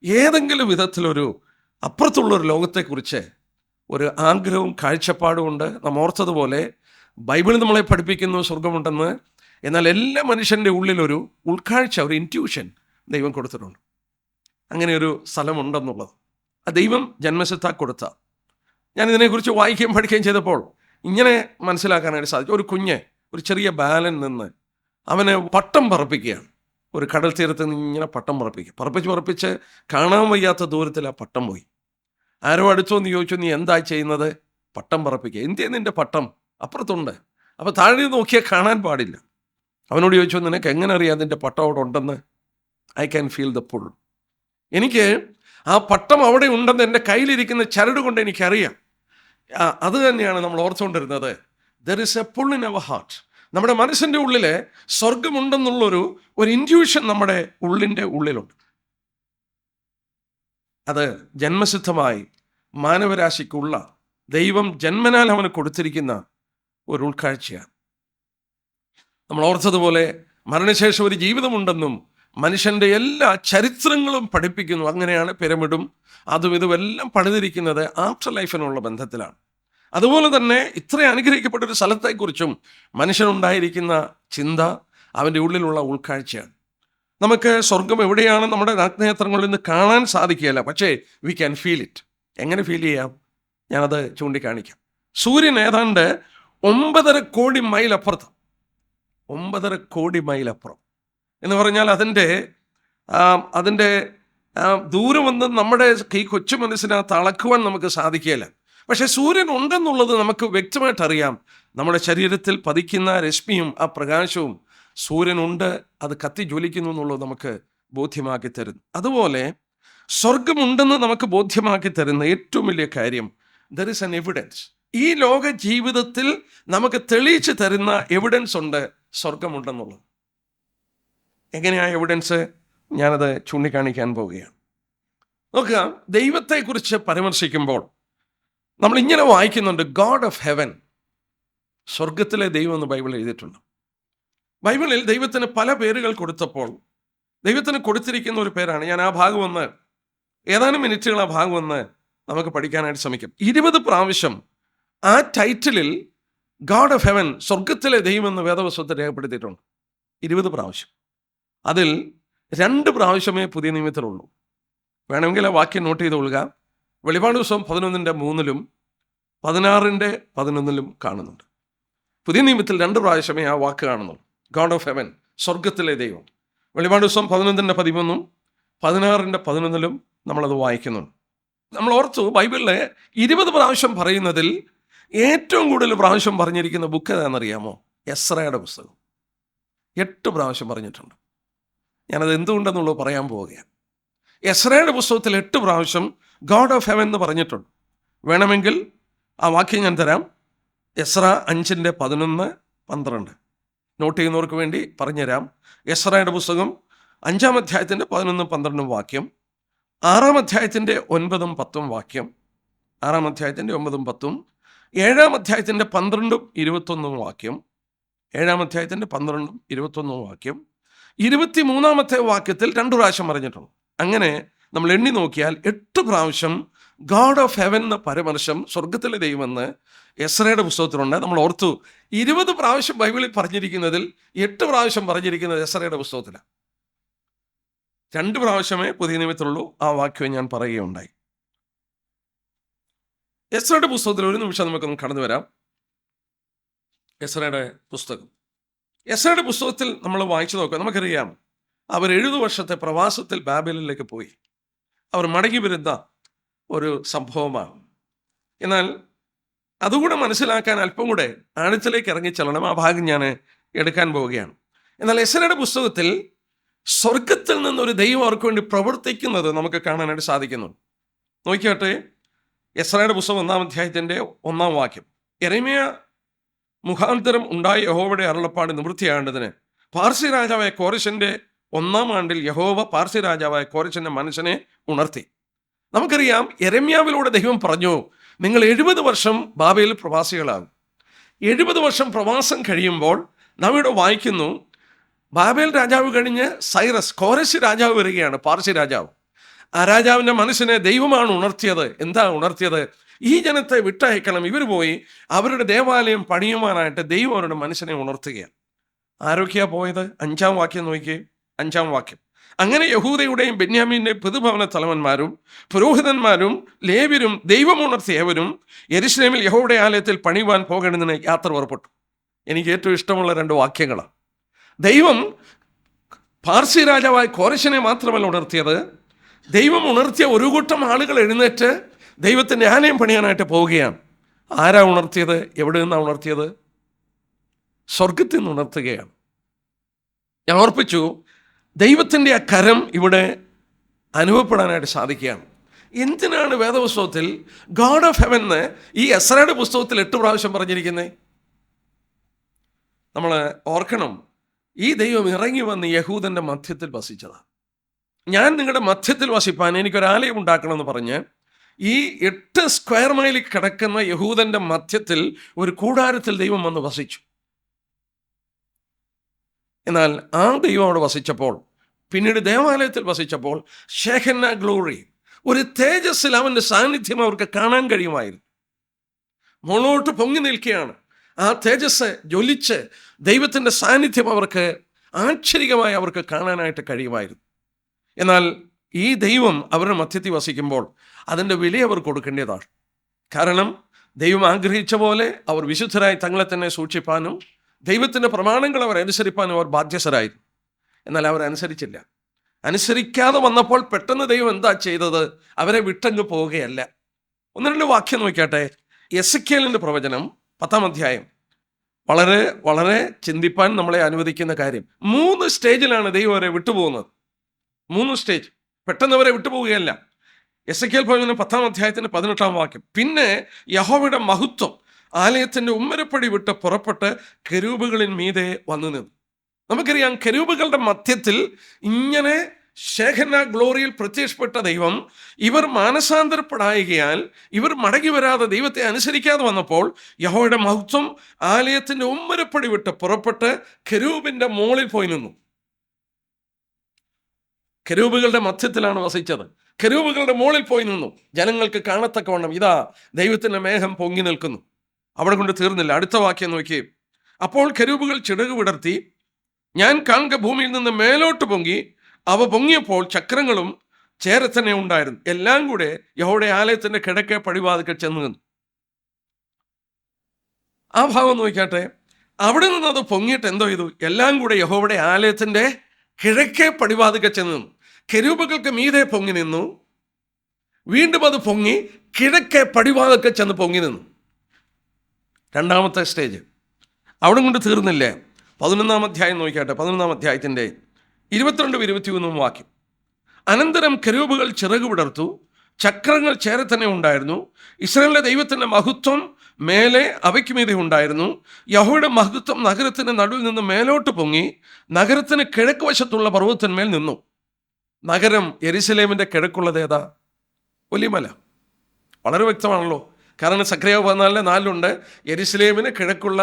ഏതെങ്കിലും വിധത്തിലൊരു അപ്പുറത്തുള്ളൊരു ലോകത്തെക്കുറിച്ച് ഒരു ആഗ്രഹവും കാഴ്ചപ്പാടും ഉണ്ട്. നാം ഓർത്തതുപോലെ ബൈബിൾ നമ്മളെ പഠിപ്പിക്കുന്നു സ്വർഗമുണ്ടെന്ന്. എന്നാൽ എല്ലാ മനുഷ്യൻ്റെ ഉള്ളിലൊരു ഉൾക്കാഴ്ച, ഒരു ഇൻറ്റ്യൂഷൻ ദൈവം കൊടുത്തിട്ടുണ്ട്. അങ്ങനെ ഒരു സ്ഥലമുണ്ടെന്നുള്ളത് ആ ദൈവം ജന്മസിദ്ധ കൊടുത്ത. ഞാൻ ഇതിനെക്കുറിച്ച് വായിക്കുകയും പഠിക്കുകയും ചെയ്തപ്പോൾ ഇങ്ങനെ മനസ്സിലാക്കാനായിട്ട് സാധിച്ചു. ഒരു കുഞ്ഞ് ഒരു ചെറിയ ബാലൻ നിന്ന് അവനെ പട്ടം പറപ്പിക്കുകയാണ്. ഒരു കടൽ തീരത്ത് നിന്ന് ഇങ്ങനെ പട്ടം പറപ്പിച്ച് കാണാൻ വയ്യാത്ത ദൂരത്തിൽ ആ പട്ടം പോയി. ആരോ അടുത്തോന്ന് ചോദിച്ചു, നീ എന്താ ചെയ്യുന്നത്? പട്ടം പറപ്പിക്കുക. എന്തിനാ നിൻ്റെ പട്ടം? അപ്പുറത്തുണ്ട്. അപ്പോൾ താഴെ നോക്കിയാൽ കാണാൻ പാടില്ല. അവനോട് ചോദിച്ചു, നിനക്ക് എങ്ങനെ അറിയാം നിൻ്റെ പട്ടം അവിടെ ഉണ്ടെന്ന്? I can feel the pull. എനിക്ക് ആ പട്ടം അവിടെ ഉണ്ടെന്ന് എൻ്റെ കയ്യിലിരിക്കുന്ന ചരട് കൊണ്ട് എനിക്കറിയാം. അത് തന്നെയാണ് നമ്മൾ ഓർത്തുകൊണ്ടിരുന്നത്. There is a pull in our heart. നമ്മുടെ മനസ്സിൻ്റെ ഉള്ളിൽ സ്വർഗമുണ്ടെന്നുള്ളൊരു ഇൻറ്റ്യൂഷൻ നമ്മുടെ ഉള്ളിൻ്റെ ഉള്ളിലുണ്ട്. അത് ജന്മസിദ്ധമായി മാനവരാശിക്കുള്ള ദൈവം ജന്മനാൽ അവന് കൊടുത്തിരിക്കുന്ന ഒരു ഉൾക്കാഴ്ചയാണ്. നമ്മൾ ഓർത്തതുപോലെ മരണശേഷം ഒരു ജീവിതമുണ്ടെന്നും മനുഷ്യൻ്റെ എല്ലാ ചരിത്രങ്ങളും പഠിപ്പിക്കുന്നു. അങ്ങനെയാണ് പിരമിഡും അതും ഇതുമെല്ലാം പണിതിരിക്കുന്നത് ആഫ്റ്റർ ലൈഫിനുള്ള ബന്ധത്തിലാണ്. അതുപോലെ തന്നെ ഇത്ര അനുഗ്രഹിക്കപ്പെട്ടൊരു സ്ഥലത്തെക്കുറിച്ചും മനുഷ്യനുണ്ടായിരിക്കുന്ന ചിന്ത, അവൻ്റെ ഉള്ളിലുള്ള ഉൾക്കാഴ്ചയാണ്. നമുക്ക് സ്വർഗം എവിടെയാണ് നമ്മുടെ നഗ്നേത്രങ്ങളിൽ നിന്ന് കാണാൻ സാധിക്കുകയില്ല, പക്ഷേ വി ക്യാൻ ഫീൽ ഇറ്റ്. എങ്ങനെ ഫീൽ ചെയ്യാം? ഞാനത് ചൂണ്ടിക്കാണിക്കാം. സൂര്യൻ ഏതാണ്ട് 9.5 കോടി മൈൽ അപ്പുറത്ത്, 9.5 കോടി മൈൽ അപ്പുറം എന്ന് പറഞ്ഞാൽ അതിൻ്റെ ദൂരമൊന്നും നമ്മുടെ ഈ കൊച്ചു മനസ്സിനകത്ത് അളക്കുവാൻ നമുക്ക് സാധിക്കുകയില്ല. പക്ഷേ സൂര്യൻ ഉണ്ടെന്നുള്ളത് നമുക്ക് വ്യക്തമായിട്ട് അറിയാം. നമ്മുടെ ശരീരത്തിൽ പതിക്കുന്ന രശ്മിയും ആ പ്രകാശവും സൂര്യനുണ്ട്, അത് കത്തി ജ്വലിക്കുന്നു എന്നുള്ളത് നമുക്ക് ബോധ്യമാക്കി തരുന്നു. അതുപോലെ സ്വർഗമുണ്ടെന്ന് നമുക്ക് ബോധ്യമാക്കി തരുന്ന ഏറ്റവും വലിയ കാര്യം, ദർ ഇസ് ആൻ എവിഡൻസ്. ഈ ലോക ജീവിതത്തിൽ നമുക്ക് തെളിയിച്ച് തരുന്ന എവിഡൻസ് ഉണ്ട്, സ്വർഗമുണ്ടെന്നുള്ളത്. എങ്ങനെയാണ് എവിഡൻസ്? ഞാനത് ചൂണ്ടിക്കാണിക്കാൻ പോവുകയാണ്. നോക്കുക, ദൈവത്തെക്കുറിച്ച് പരാമർശിക്കുമ്പോൾ നമ്മൾ ഇങ്ങനെ വായിക്കുന്നുണ്ട്, ഗോഡ് ഓഫ് ഹെവൻ. സ്വർഗത്തിലെ ദൈവം എന്ന് ബൈബിൾ എഴുതിയിട്ടുണ്ട്. ബൈബിളിൽ ദൈവത്തിന് പല പേരുകൾ കൊടുത്തപ്പോൾ ദൈവത്തിന് കൊടുത്തിരിക്കുന്ന ഒരു പേരാണ്. ഞാൻ ആ ഭാഗം ഒന്ന് ഏതാനും മിനിറ്റുകൾ ആ ഭാഗം ഒന്ന് നമുക്ക് പഠിക്കാനായിട്ട് ശ്രമിക്കും. 20 പ്രാവശ്യം ആ ടൈറ്റിലിൽ ഗോഡ് ഓഫ് ഹെവൻ, സ്വർഗത്തിലെ ദൈവം എന്ന് വേദപുസ്തകത്തിൽ രേഖപ്പെടുത്തിയിട്ടുണ്ട്. 20 പ്രാവശ്യം. അതിൽ 2 പ്രാവശ്യമേ പുതിയ നിയമത്തിലുള്ളൂ. വേണമെങ്കിൽ ആ വാക്യം നോട്ട് ചെയ്ത് കൊള്ളുക. വെളിപാട് പുസ്തകം 11:3 16:11 കാണുന്നുണ്ട്. പുതിയ നിയമത്തിൽ 2 പ്രാവശ്യമേ ആ വാക്ക് കാണുന്നുള്ളൂ. ഗോഡ് ഓഫ് ഹെവൻ, സ്വർഗത്തിലെ ദൈവം. വെളിപാട് പുസ്തകം 11:13 16:11 നമ്മളത് വായിക്കുന്നുണ്ട്. നമ്മൾ ഓർത്തു, ബൈബിളിലെ 20 പ്രാവശ്യം പറയുന്നതിൽ ഏറ്റവും കൂടുതൽ പ്രാവശ്യം പറഞ്ഞിരിക്കുന്ന ബുക്ക് ഏതാണെന്നറിയാമോ? എസ്രയുടെ പുസ്തകം. 8 പ്രാവശ്യം പറഞ്ഞിട്ടുണ്ട്. ഞാനത് എന്തുകൊണ്ടെന്നുള്ളത് പറയാൻ പോവുകയാണ്. എസ്രയുടെ പുസ്തകത്തിൽ 8 പ്രാവശ്യം ഗോഡ് ഓഫ് ഹെവൻ എന്ന് പറഞ്ഞിട്ടുണ്ട്. വേണമെങ്കിൽ ആ വാക്യം ഞാൻ തരാം. എസ്ര 5:11-12 നോട്ട് ചെയ്യുന്നവർക്ക് വേണ്ടി പറഞ്ഞുതരാം. എസ്രയുടെ പുസ്തകം 5-ാം അധ്യായത്തിൻ്റെ 11-12 വാക്യം, 6-ാം അധ്യായത്തിൻ്റെ 9-10 വാക്യം, 6-ാം അധ്യായത്തിൻ്റെ 9-10, 7-ാം അധ്യായത്തിൻ്റെ 12-21 വാക്യം, 7-ാം അധ്യായത്തിൻ്റെ 12-21 വാക്യം, 23-ാമത്തെ വാക്യത്തിൽ 2 പ്രാവശ്യം പറഞ്ഞിട്ടുണ്ട്. അങ്ങനെ നമ്മൾ എണ്ണി നോക്കിയാൽ 8 പ്രാവശ്യം ഗോഡ് ഓഫ് ഹെവൻ എന്ന പരമർശം, സ്വർഗത്തിലെ ദൈവമെന്ന് എസ്രയുടെ പുസ്തകത്തിലുണ്ട്. നമ്മൾ ഓർത്തു, 20 പ്രാവശ്യം ബൈബിളിൽ പറഞ്ഞിരിക്കുന്നതിൽ 8 പ്രാവശ്യം പറഞ്ഞിരിക്കുന്നത് എസ്രയുടെ പുസ്തകത്തിലാണ്. 2 പ്രാവശ്യമേ പുതിയ നിയമത്തിലുള്ളൂ. ആ വാക്യം ഞാൻ പറയുകയുണ്ടായി. എസ്രയുടെ പുസ്തകത്തിൽ ഒരു നിമിഷം നമുക്കൊന്ന് കടന്നു വരാം. എസ്രയുടെ പുസ്തകം, എസ്രയുടെ പുസ്തകത്തിൽ നമ്മൾ വായിച്ചു നോക്കാം. നമുക്കറിയാം, അവർ 70 വർഷത്തെ പ്രവാസത്തിൽ ബാബേലിലേക്ക് പോയി. അവർ മടങ്ങി വരുന്ന ഒരു സംഭവമാണ്. എന്നാൽ അതുകൂടെ മനസ്സിലാക്കാൻ അല്പം കൂടെ ആഴത്തിലേക്ക് ഇറങ്ങിച്ചെല്ലണം. ആ ഭാഗം ഞാൻ എടുക്കാൻ പോവുകയാണ്. എന്നാൽ എസ്രയുടെ പുസ്തകത്തിൽ സ്വർഗത്തിൽ നിന്നൊരു ദൈവം അവർക്ക് വേണ്ടി പ്രവർത്തിക്കുന്നത് നമുക്ക് കാണാനായിട്ട് സാധിക്കുന്നു. നോക്കിയാട്ടെ, എസ്രയുടെ പുസ്തകം 1-ാം അധ്യായത്തിൻ്റെ 1-ാം വാക്യം. യെരമ്യാ മുഖാന്തരം ഉണ്ടായ യഹോവയുടെ അരുളപ്പാട് നിവൃത്തിയാകേണ്ടതിന് പാർസി രാജാവായ കോരെശിന്റെ 1-ാം ആണ്ടിൽ യഹോവ പാർസി രാജാവായ കോരെശിന്റെ മനസ്സിനെ ഉണർത്തി. നമുക്കറിയാം, യെരമ്യാവിലൂടെ ദൈവം പറഞ്ഞു, നിങ്ങൾ 70 വർഷം ബാബേൽ പ്രവാസികളാകും. 70 വർഷം പ്രവാസം കഴിയുമ്പോൾ നാം ഇവിടെ വായിക്കുന്നു, ബാബേൽ രാജാവ് കഴിഞ്ഞ് സൈറസ്, കോരെശ് രാജാവ് വരികയാണ്, പാർസി രാജാവ്. ആ രാജാവിൻ്റെ മനസ്സിനെ ദൈവമാണ് ഉണർത്തിയത്. എന്താ ഉണർത്തിയത്? ഈ ജനത്തെ വിട്ടയക്കണം, ഇവർ പോയി അവരുടെ ദേവാലയം പണിയുവാനായിട്ട് ദൈവം അവരുടെ മനസ്സിനെ ഉണർത്തുകയാണ്. ആരൊക്കെയാണ് പോയത്? 5-ാം വാക്യം നോക്കിയേ. 5-ാം വാക്യം. അങ്ങനെ യഹൂദയുടെയും ബെന്യാമീൻ്റെയും പൊതുഭവന തലവന്മാരും പുരോഹിതന്മാരും ലേവ്യരും ദൈവമുണർത്തിയവരും യെരുശലേമിൽ യഹോവയുടെ ആലയത്തിൽ പണിയുവാൻ പോകേണ്ടതിന് യാത്ര പുറപ്പെട്ടു. എനിക്ക് ഏറ്റവും ഇഷ്ടമുള്ള 2 വാക്യങ്ങളാണ്. ദൈവം പാർസി രാജാവായ കോരെശിനെ മാത്രമല്ല ഉണർത്തിയത്, ദൈവം ഉണർത്തിയ ഒരു കൂട്ടം ആളുകൾ എഴുന്നേറ്റ് ദൈവത്തിൻ്റെ ആലയം പണിയാനായിട്ട് പോവുകയാണ്. ആരാ ഉണർത്തിയത്? എവിടെ നിന്നാണ് ഉണർത്തിയത്? സ്വർഗത്തിൽ നിന്ന് ഉണർത്തുകയാണ്. ഞാൻ ഓർപ്പിച്ചു, ദൈവത്തിൻ്റെ ആ കരം ഇവിടെ അനുഭവപ്പെടാനായിട്ട് സാധിക്കുകയാണ്. എന്തിനാണ് വേദപുസ്തകത്തിൽ ഗോഡ് ഓഫ് ഹെവൻ എന്ന് ഈ എസ്രയുടെ പുസ്തകത്തിൽ 8 പ്രാവശ്യം പറഞ്ഞിരിക്കുന്നത്? നമ്മൾ ഓർക്കണം, ഈ ദൈവം ഇറങ്ങി വന്ന് യഹൂദൻ്റെ മധ്യത്തിൽ വസിച്ചതാണ്. ഞാൻ നിങ്ങളുടെ മധ്യത്തിൽ വസിപ്പാൻ എനിക്കൊരാലയം ഉണ്ടാക്കണമെന്ന് പറഞ്ഞ് ഈ 8 സ്ക്വയർ മൈലിൽ കിടക്കുന്ന യഹൂദൻ്റെ മധ്യത്തിൽ ഒരു കൂടാരത്തിൽ ദൈവം വന്ന് വസിച്ചു. എന്നാൽ ആ ദൈവം അവിടെ വസിച്ചപ്പോൾ, പിന്നീട് ദേവാലയത്തിൽ വസിച്ചപ്പോൾ, ഷെഹന്ന ഗ്ലോറി, ഒരു തേജസ്സിൽ അവൻ്റെ സാന്നിധ്യം അവർക്ക് കാണാൻ കഴിയുമായിരുന്നു. മുകളോട്ട് പൊങ്ങി നിൽക്കുകയാണ്. ആ തേജസ് ജ്വലിച്ച് ദൈവത്തിൻ്റെ സാന്നിധ്യം അവർക്ക് ആശ്ചര്യമായി അവർക്ക് കാണാനായിട്ട് കഴിയുമായിരുന്നു. എന്നാൽ ഈ ദൈവം അവരുടെ മധ്യത്തിൽ വസിക്കുമ്പോൾ അതിൻ്റെ വില അവർ കൊടുക്കേണ്ടതാണ്. കാരണം ദൈവം ആഗ്രഹിച്ച പോലെ അവർ വിശുദ്ധരായി തങ്ങളെ തന്നെ സൂക്ഷിപ്പാനും ദൈവത്തിൻ്റെ പ്രമാണങ്ങൾ അവർ അനുസരിപ്പാനും അവർ ബാധ്യസ്ഥരായിരുന്നു. എന്നാൽ അവരനുസരിച്ചില്ല. അനുസരിക്കാതെ വന്നപ്പോൾ പെട്ടെന്ന് ദൈവം എന്താ ചെയ്തത്? അവരെ വിട്ടങ്ങ് പോവുകയല്ല. 1-2 വാക്യം നോക്കിയാട്ടെ. എസെക്കിയേലിൻ്റെ പ്രവചനം 10-ാം അധ്യായം. വളരെ വളരെ ചിന്തിപ്പാൻ നമ്മളെ അനുവദിക്കുന്ന കാര്യം. 3 സ്റ്റേജിലാണ് ദൈവം അവരെ വിട്ടുപോകുന്നത്. 3 സ്റ്റേജ്. പെട്ടെന്ന് അവരെ വിട്ടുപോവുകയല്ല. എസെക്കിയേൽ പ്രവചനം 10-ാം അധ്യായത്തിൻ്റെ 18-ാം വാക്യം. പിന്നെ യഹോവയുടെ മഹത്വം ആലയത്തിൻ്റെ ഉമ്മരപ്പടി വിട്ട് പുറപ്പെട്ട് കെരൂബുകളിൻ മീതെ വന്നു നിന്നു. നമുക്കറിയാം, കെരൂബുകളുടെ മധ്യത്തിൽ ഇങ്ങനെ ഷെഹന്ന ഗ്ലോറിയിൽ പ്രത്യക്ഷപ്പെട്ട ദൈവം ഇവർ മാനസാന്തരപ്പെടായികയാൽ ഇവർ മടങ്ങി വരാതെ ദൈവത്തെ അനുസരിക്കാതെ വന്നപ്പോൾ യഹോവയുടെ മഹത്വം ആലയത്തിൻ്റെ ഉമ്മരപ്പടി വിട്ട് പുറപ്പെട്ട് കെരൂബിൻ്റെ മുകളിൽ പോയി നിന്നു. കെരൂബുകളുടെ മധ്യത്തിലാണ് വസിച്ചത്. കെരൂബുകളുടെ മുകളിൽ പോയി നിന്നു. ജനങ്ങൾക്ക് കാണത്തക്കവണ്ണം ഇതാ ദൈവത്തിൻ്റെ മേഘം പൊങ്ങി നിൽക്കുന്നു. അവിടെ കൊണ്ട് തീർന്നില്ല. അടുത്ത വാക്യം നോക്കി. അപ്പോൾ കെരൂബുകൾ ചിറക് വിടർത്തി ഞാൻ കാണുക ഭൂമിയിൽ നിന്ന് മേലോട്ട് പൊങ്ങി. അവ പൊങ്ങിയപ്പോൾ ചക്രങ്ങളും ചേരത്തന്നെ ഉണ്ടായിരുന്നു. എല്ലാം കൂടെ യഹോവയുടെ ആലയത്തിൻ്റെ കിഴക്കേ പടിവാതിൽക്കൽ ചെന്ന് നിന്നു. ആ ഭാഗം നോക്കിയാട്ടെ. അവിടെ നിന്ന് അത് പൊങ്ങിയിട്ട് എന്തോ ചെയ്തു? എല്ലാം കൂടെ യഹോവയുടെ ആലയത്തിൻ്റെ കിഴക്കേ പടിവാതിൽക്കൽ ചെന്ന് നിന്നു. കെരൂബുകൾക്ക് മീതെ പൊങ്ങി നിന്നു. വീണ്ടും അത് പൊങ്ങി കിഴക്കേ പടിവാതിൽക്കൽ ചെന്ന് പൊങ്ങി നിന്നു. 2-ാമത്തെ സ്റ്റേജ്. അവിടെ കൊണ്ട് തീർന്നില്ലേ. 11-ാം അധ്യായം നോക്കിയാട്ടെ. 11-ാം അധ്യായത്തിൻ്റെ 22-23 വാക്യം. അനന്തരം കെരൂബുകൾ ചിറക് വിടർത്തു, ചക്രങ്ങൾ ചേരെ തന്നെ ഉണ്ടായിരുന്നു. ഇസ്രായേലിലെ ദൈവത്തിൻ്റെ മഹത്വം മേലെ അവയ്ക്ക് മീതെ ഉണ്ടായിരുന്നു. യഹോവയുടെ മഹത്വം നഗരത്തിൻ്റെ നടുവിൽ നിന്ന് മേലോട്ട് പൊങ്ങി നഗരത്തിന് കിഴക്ക് വശത്തുള്ള പർവ്വതത്തിന്മേൽ നിന്നു. നഗരം യെരുശലേമിൻ്റെ കിഴക്കുള്ളത് ഏതാ? ഒലിമല. വളരെ വ്യക്തമാണല്ലോ. കാരണം സക്കറിയാവ് 14:4 യെരുശലേമിന് കിഴക്കുള്ള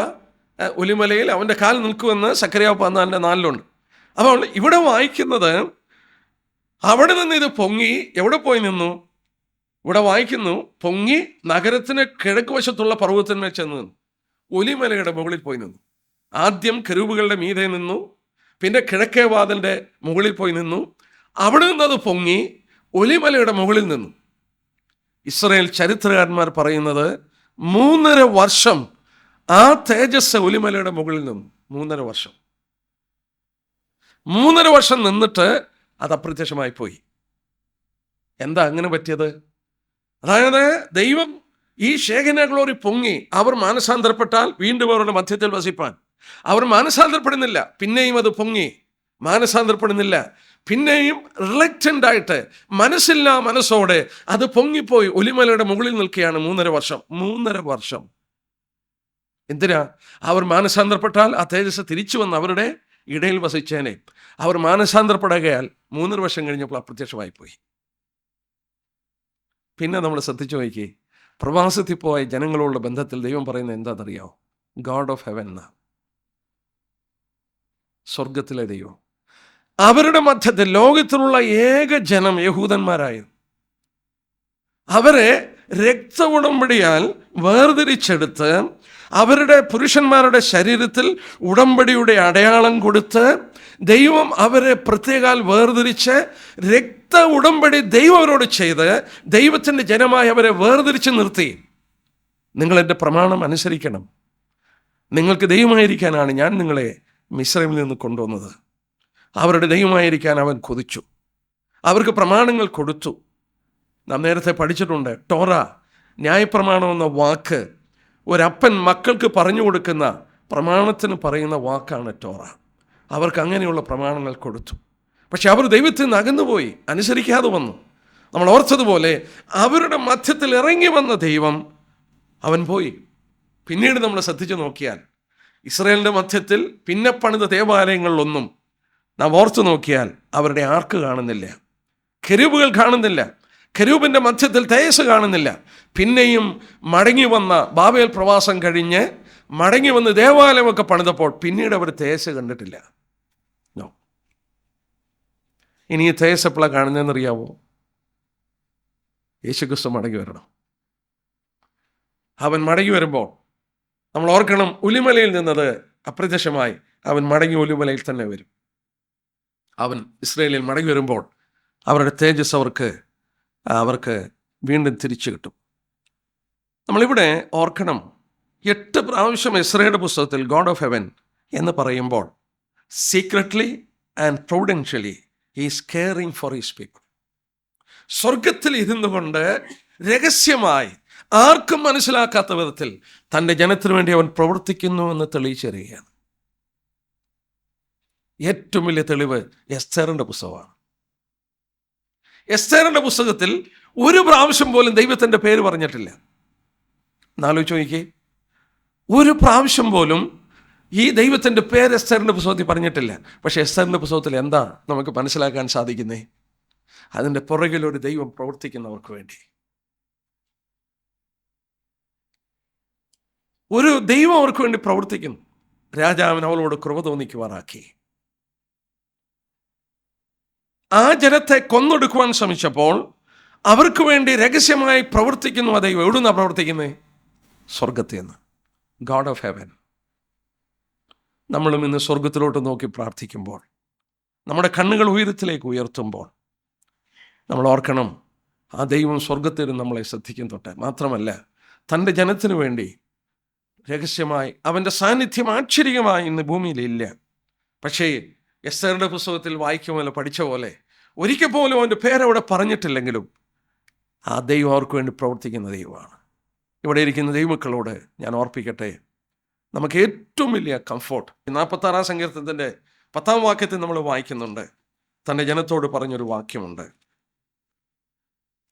ഒലിമലയിൽ അവൻ്റെ കാൽ നിൽക്കുമെന്ന് സക്കറിയാവ് 14:4. അപ്പോൾ ഇവിടെ വായിക്കുന്നത് അവിടെ നിന്ന് ഇത് പൊങ്ങി എവിടെ പോയി നിന്നു? ഇവിടെ വായിക്കുന്നു പൊങ്ങി നഗരത്തിന് കിഴക്ക് വശത്തുള്ള പർവ്വതത്തിന്മേൽ ചെന്ന് നിന്നു. ഒലിമലയുടെ മുകളിൽ പോയി നിന്നു. ആദ്യം കെരൂബുകളുടെ മീതെ നിന്നു, പിന്നെ കിഴക്കേ വാതിലിൻ്റെ മുകളിൽ പോയി നിന്നു. അവിടെ നിന്നത് പൊങ്ങി ഒലിമലയുടെ മുകളിൽ നിന്നു. ഇസ്രായേൽ ചരിത്രകാരന്മാർ പറയുന്നത് 3.5 വർഷം ആ തേജസ് ഒലിമലയുടെ മുകളിൽ നിന്നു. 3.5 വർഷം. 3.5 വർഷം നിന്നിട്ട് അത് അപ്രത്യക്ഷമായി പോയി. എന്താ അങ്ങനെ പറ്റിയത്? അതായത് ദൈവം ഈ ശേഖന ഗ്ലോറി പൊങ്ങി അവർ മാനസാന്തരപ്പെട്ടാൽ വീണ്ടും അവരുടെ മധ്യത്തിൽ വസിപ്പാൻ. അവർ മാനസാന്തരപ്പെടുന്നില്ല, പിന്നെയും അത് പൊങ്ങി. മാനസാന്തരപ്പെടുന്നില്ല, പിന്നെയും റിലക്റ്റൻ്റ് ആയിട്ട് മനസ്സില്ലാ മനസ്സോടെ അത് പൊങ്ങിപ്പോയി ഒലിമലയുടെ മുകളിൽ നിൽക്കുകയാണ് 3.5 വർഷം. എന്തിനാ? അവർ മാനസാന്തരപ്പെട്ടാൽ ആ തേജസ് തിരിച്ചു വന്ന് അവരുടെ ഇടയിൽ വസിച്ചേനെ. അവർ മാനസാന്തരപ്പെടുകയാൽ 3.5 വർഷം കഴിഞ്ഞപ്പോൾ അപ്രത്യക്ഷമായി പോയി. പിന്നെ നമ്മൾ ശ്രദ്ധിച്ചു നോക്കി, പ്രവാസത്തിൽ പോയ ജനങ്ങളോടുള്ള ബന്ധത്തിൽ ദൈവം പറയുന്നത് എന്താണെന്നറിയാമോ? ഗോഡ് ഓഫ് ഹെവൻ എന്നാ, സ്വർഗത്തിലെ ദൈവം. അവരുടെ മധ്യത്തിൽ ലോകത്തിലുള്ള ഏക ജനം യഹൂദന്മാരായിരുന്നു. അവരെ രക്ത ഉടമ്പടിയാൽ വേർതിരിച്ചെടുത്ത് അവരുടെ പുരുഷന്മാരുടെ ശരീരത്തിൽ ഉടമ്പടിയുടെ അടയാളം കൊടുത്ത് ദൈവം അവരെ പ്രത്യേകാൽ വേർതിരിച്ച് രക്ത ഉടമ്പടി ദൈവം അവരോട് ചെയ്ത് ദൈവത്തിൻ്റെ ജനമായി അവരെ വേർതിരിച്ച് നിർത്തി. നിങ്ങളെൻ്റെ പ്രമാണം അനുസരിക്കണം, നിങ്ങൾക്ക് ദൈവമായിരിക്കാനാണ് ഞാൻ നിങ്ങളെ മിസ്രൈമിൽ നിന്ന് കൊണ്ടുവന്നത്. അവരുടെ ദൈവമായിരിക്കാൻ അവൻ കൊതിച്ചു, അവർക്ക് പ്രമാണങ്ങൾ കൊടുത്തു. നാം നേരത്തെ പഠിച്ചിട്ടുണ്ട്, ടോറ, ന്യായപ്രമാണം എന്ന വാക്ക് ഒരപ്പൻ മക്കൾക്ക് പറഞ്ഞു കൊടുക്കുന്ന പ്രമാണത്തിന് പറയുന്ന വാക്കാണ് ടോറ. അവർക്ക് അങ്ങനെയുള്ള പ്രമാണങ്ങൾ കൊടുത്തു. പക്ഷെ അവർ ദൈവത്തിൽ നിന്ന് അകന്നുപോയി, അനുസരിക്കാതെ വന്നു. നമ്മൾ ഓർത്തതുപോലെ അവരുടെ മധ്യത്തിൽ ഇറങ്ങി വന്ന ദൈവം അവൻ പോയി. പിന്നീട് നമ്മൾ ശ്രദ്ധിച്ചു നോക്കിയാൽ ഇസ്രായേലിൻ്റെ മധ്യത്തിൽ പിന്നെ പണിത ദേവാലയങ്ങളിലൊന്നും നാം ഓർത്തു നോക്കിയാൽ അവരുടെ ആർക്ക് കാണുന്നില്ല, കെരൂബുകൾ കാണുന്നില്ല, കെരൂബിൻ്റെ മധ്യത്തിൽ തേജസ് കാണുന്നില്ല. പിന്നെയും മടങ്ങി വന്ന ബാബേൽ പ്രവാസം കഴിഞ്ഞ് മടങ്ങി വന്ന് ദേവാലയമൊക്കെ പണിതപ്പോൾ പിന്നീട് അവർ തേജസ് കണ്ടിട്ടില്ല. നോ. ഇനി ഈ തേജസ് എപ്പോഴാണ് കാണുന്നതെന്നറിയാമോ? യേശുക്രിസ്തു മടങ്ങി വരണം. അവൻ മടങ്ങി വരുമ്പോൾ നമ്മൾ ഓർക്കണം, ഒലിമലയിൽ നിന്നത് അപ്രത്യക്ഷമായി അവൻ മടങ്ങി ഒലിമലയിൽ തന്നെ വരും. അവൻ ഇസ്രായേലിൽ മടങ്ങി വരുമ്പോൾ അവരുടെ തേജസ് അവർക്ക് വീണ്ടും തിരിച്ചു കിട്ടും. നമ്മളിവിടെ ഓർക്കണം, 8 പ്രാവശ്യം എസ്രയുടെ പുസ്തകത്തിൽ ഗോഡ് ഓഫ് ഹെവൻ എന്ന് പറയുമ്പോൾ secretly and providentially he's caring for his people. സ്വർഗത്തിൽ ഇരുന്നു കൊണ്ട് രഹസ്യമായി ആർക്കും മനസ്സിലാക്കാത്ത വിധത്തിൽ തൻ്റെ ജനത്തിനു വേണ്ടി അവൻ പ്രവർത്തിക്കുന്നു എന്ന് തെളിയിച്ചറിയുകയാണ്. ഏറ്റവും വലിയ തെളിവ് എസ്തേറിൻ്റെ പുസ്തകമാണ്. എസ്തേറിൻ്റെ പുസ്തകത്തിൽ ഒരു പ്രാവശ്യം പോലും ദൈവത്തിൻ്റെ പേര് പറഞ്ഞിട്ടില്ല. എന്നാലോചിച്ച് നോക്കിക്കേ, ഒരു പ്രാവശ്യം പോലും ഈ ദൈവത്തിൻ്റെ പേര് എസ്തേറിൻ്റെ പുസ്തകത്തിൽ പറഞ്ഞിട്ടില്ല. പക്ഷേ എസ്തേറിൻ്റെ പുസ്തകത്തിൽ എന്താ നമുക്ക് മനസ്സിലാക്കാൻ സാധിക്കുന്നേ? അതിൻ്റെ പുറകിലൊരു ദൈവം പ്രവർത്തിക്കുന്നവർക്ക് വേണ്ടി, ഒരു ദൈവം അവർക്ക് വേണ്ടി പ്രവർത്തിക്കുന്നു. രാജാവിന് അവളോട് കൃപ തോന്നിക്കുവാറാക്കി. ആ ജനത്തെ കൊന്നൊടുക്കുവാൻ ശ്രമിച്ചപ്പോൾ അവർക്ക് വേണ്ടി രഹസ്യമായി പ്രവർത്തിക്കുന്നു ആ ദൈവം. എവിടുന്നാണ് പ്രവർത്തിക്കുന്നത്? സ്വർഗത്തിൽ നിന്ന്. God of heaven. നമ്മളും ഇന്ന് സ്വർഗത്തിലോട്ട് നോക്കി പ്രാർത്ഥിക്കുമ്പോൾ, നമ്മുടെ കണ്ണുകൾ ഉയരത്തിലേക്ക് ഉയർത്തുമ്പോൾ നമ്മൾ ഓർക്കണം, ആ ദൈവം സ്വർഗത്തിൽ നമ്മളെ ശ്രദ്ധിക്കും തൊട്ട്. മാത്രമല്ല, തൻ്റെ ജനത്തിനു വേണ്ടി രഹസ്യമായി അവൻ്റെ സാന്നിധ്യം ആശ്ചര്യമായി ഇന്ന് ഭൂമിയിലില്ല. പക്ഷേ എസ്തേറിൻ്റെ പുസ്തകത്തിൽ വായിക്കുമല്ലോ, പഠിച്ച പോലെ ഒരിക്കൽ പോലും അവൻ്റെ പേരവിടെ പറഞ്ഞിട്ടില്ലെങ്കിലും ആ ദൈവം അവർക്ക് വേണ്ടി പ്രവർത്തിക്കുന്ന ദൈവമാണ്. ഇവിടെ ഇരിക്കുന്ന ദൈവമക്കളോട് ഞാൻ ഓർപ്പിക്കട്ടെ, നമുക്ക് ഏറ്റവും വലിയ കംഫോർട്ട് 46 സങ്കീർത്തനത്തിൻ്റെ 10 വാക്യത്തിൽ നമ്മൾ വായിക്കുന്നുണ്ട്. തൻ്റെ ജനത്തോട് പറഞ്ഞൊരു വാക്യമുണ്ട്.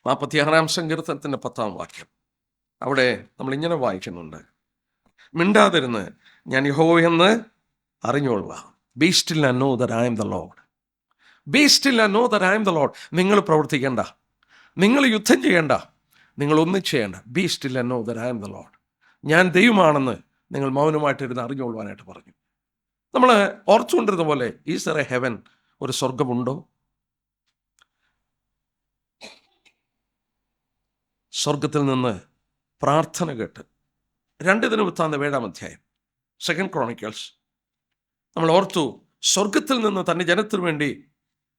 46 സങ്കീർത്തനത്തിൻ്റെ 10 വാക്യം. അവിടെ നമ്മൾ ഇങ്ങനെ വായിക്കുന്നുണ്ട്, മിണ്ടാതിരുന്ന് ഞാൻ യഹോവയെന്ന് അറിഞ്ഞോളുക. Be still and know that I am the Lord. Be still and know that I am the Lord. നിങ്ങൾ പ്രവർത്തിക്കേണ്ട, നിങ്ങൾ യുദ്ധം ചെയ്യേണ്ട, നിങ്ങൾ ഒന്നും ചെയ്യേണ്ട. Be still and know that I am the Lord. ഞാൻ ദൈവമാണെന്ന് നിങ്ങൾ മൗനമായിട്ടിരുന്ന് അറിഞ്ഞുകൊള്ളുവാനായിട്ട് പറഞ്ഞു. നമ്മൾ ഓർത്തുകൊണ്ടിരുന്ന പോലെ ഈസ് ദെയർ എ ഹെവൻ, ഒരു സ്വർഗമുണ്ടോ? സ്വർഗത്തിൽ നിന്ന് പ്രാർത്ഥന കേട്ട് 2 ദിനവൃത്താന്തം 7-ാം അധ്യായം, 2 ക്രോണിക്കൽസ്, നമ്മൾ ഓർത്തു, സ്വർഗത്തിൽ നിന്ന് തൻ്റെ ജനത്തിനു വേണ്ടി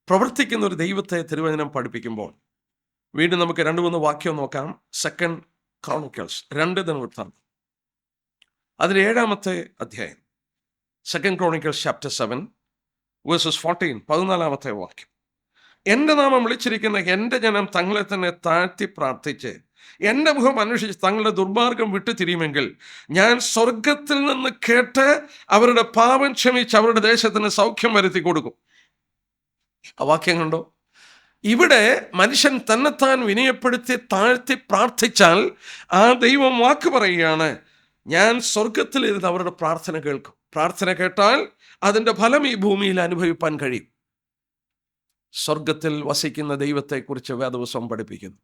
പ്രവർത്തിക്കുന്ന ഒരു ദൈവത്തെ തിരുവചനം പഠിപ്പിക്കുമ്പോൾ വീണ്ടും നമുക്ക് 2-3 വാക്യം നോക്കാം. 2 ക്രോണിക്കൽസ്, 2 ദിനവൃത്താന്തം, അതിൽ 7-ാമത്തെ അധ്യായം, 2 ക്രോണിക്കൽസ് ചാപ്റ്റർ 7, വേഴ്സസ് 14, 14-ാമത്തെ വാക്യം. എൻ്റെ നാമം വിളിച്ചിരിക്കുന്ന എൻ്റെ ജനം തങ്ങളെ തന്നെ താഴ്ത്തി പ്രാർത്ഥിച്ച് എൻ്റെ മുഖം അന്വേഷിച്ച് തങ്ങളുടെ ദുർമാർഗം വിട്ടു തിരിയുമെങ്കിൽ ഞാൻ സ്വർഗത്തിൽ നിന്ന് കേട്ട് അവരുടെ പാപം ക്ഷമിച്ച് അവരുടെ ദേശത്തിന് സൗഖ്യം വരുത്തി കൊടുക്കും. ആ വാക്യം കണ്ടോ? ഇവിടെ മനുഷ്യൻ തന്നെത്താൻ വിനയപ്പെടുത്തി താഴ്ത്തി പ്രാർത്ഥിച്ചാൽ ആ ദൈവം വാക്ക് പറയുകയാണ്, ഞാൻ സ്വർഗത്തിലിരുന്ന് അവരുടെ പ്രാർത്ഥന കേൾക്കും. പ്രാർത്ഥന കേട്ടാൽ അതിൻ്റെ ഫലം ഈ ഭൂമിയിൽ അനുഭവിപ്പാൻ കഴിയും. സ്വർഗത്തിൽ വസിക്കുന്ന ദൈവത്തെക്കുറിച്ച് വേദപുസ്തകം പഠിപ്പിക്കുന്നു.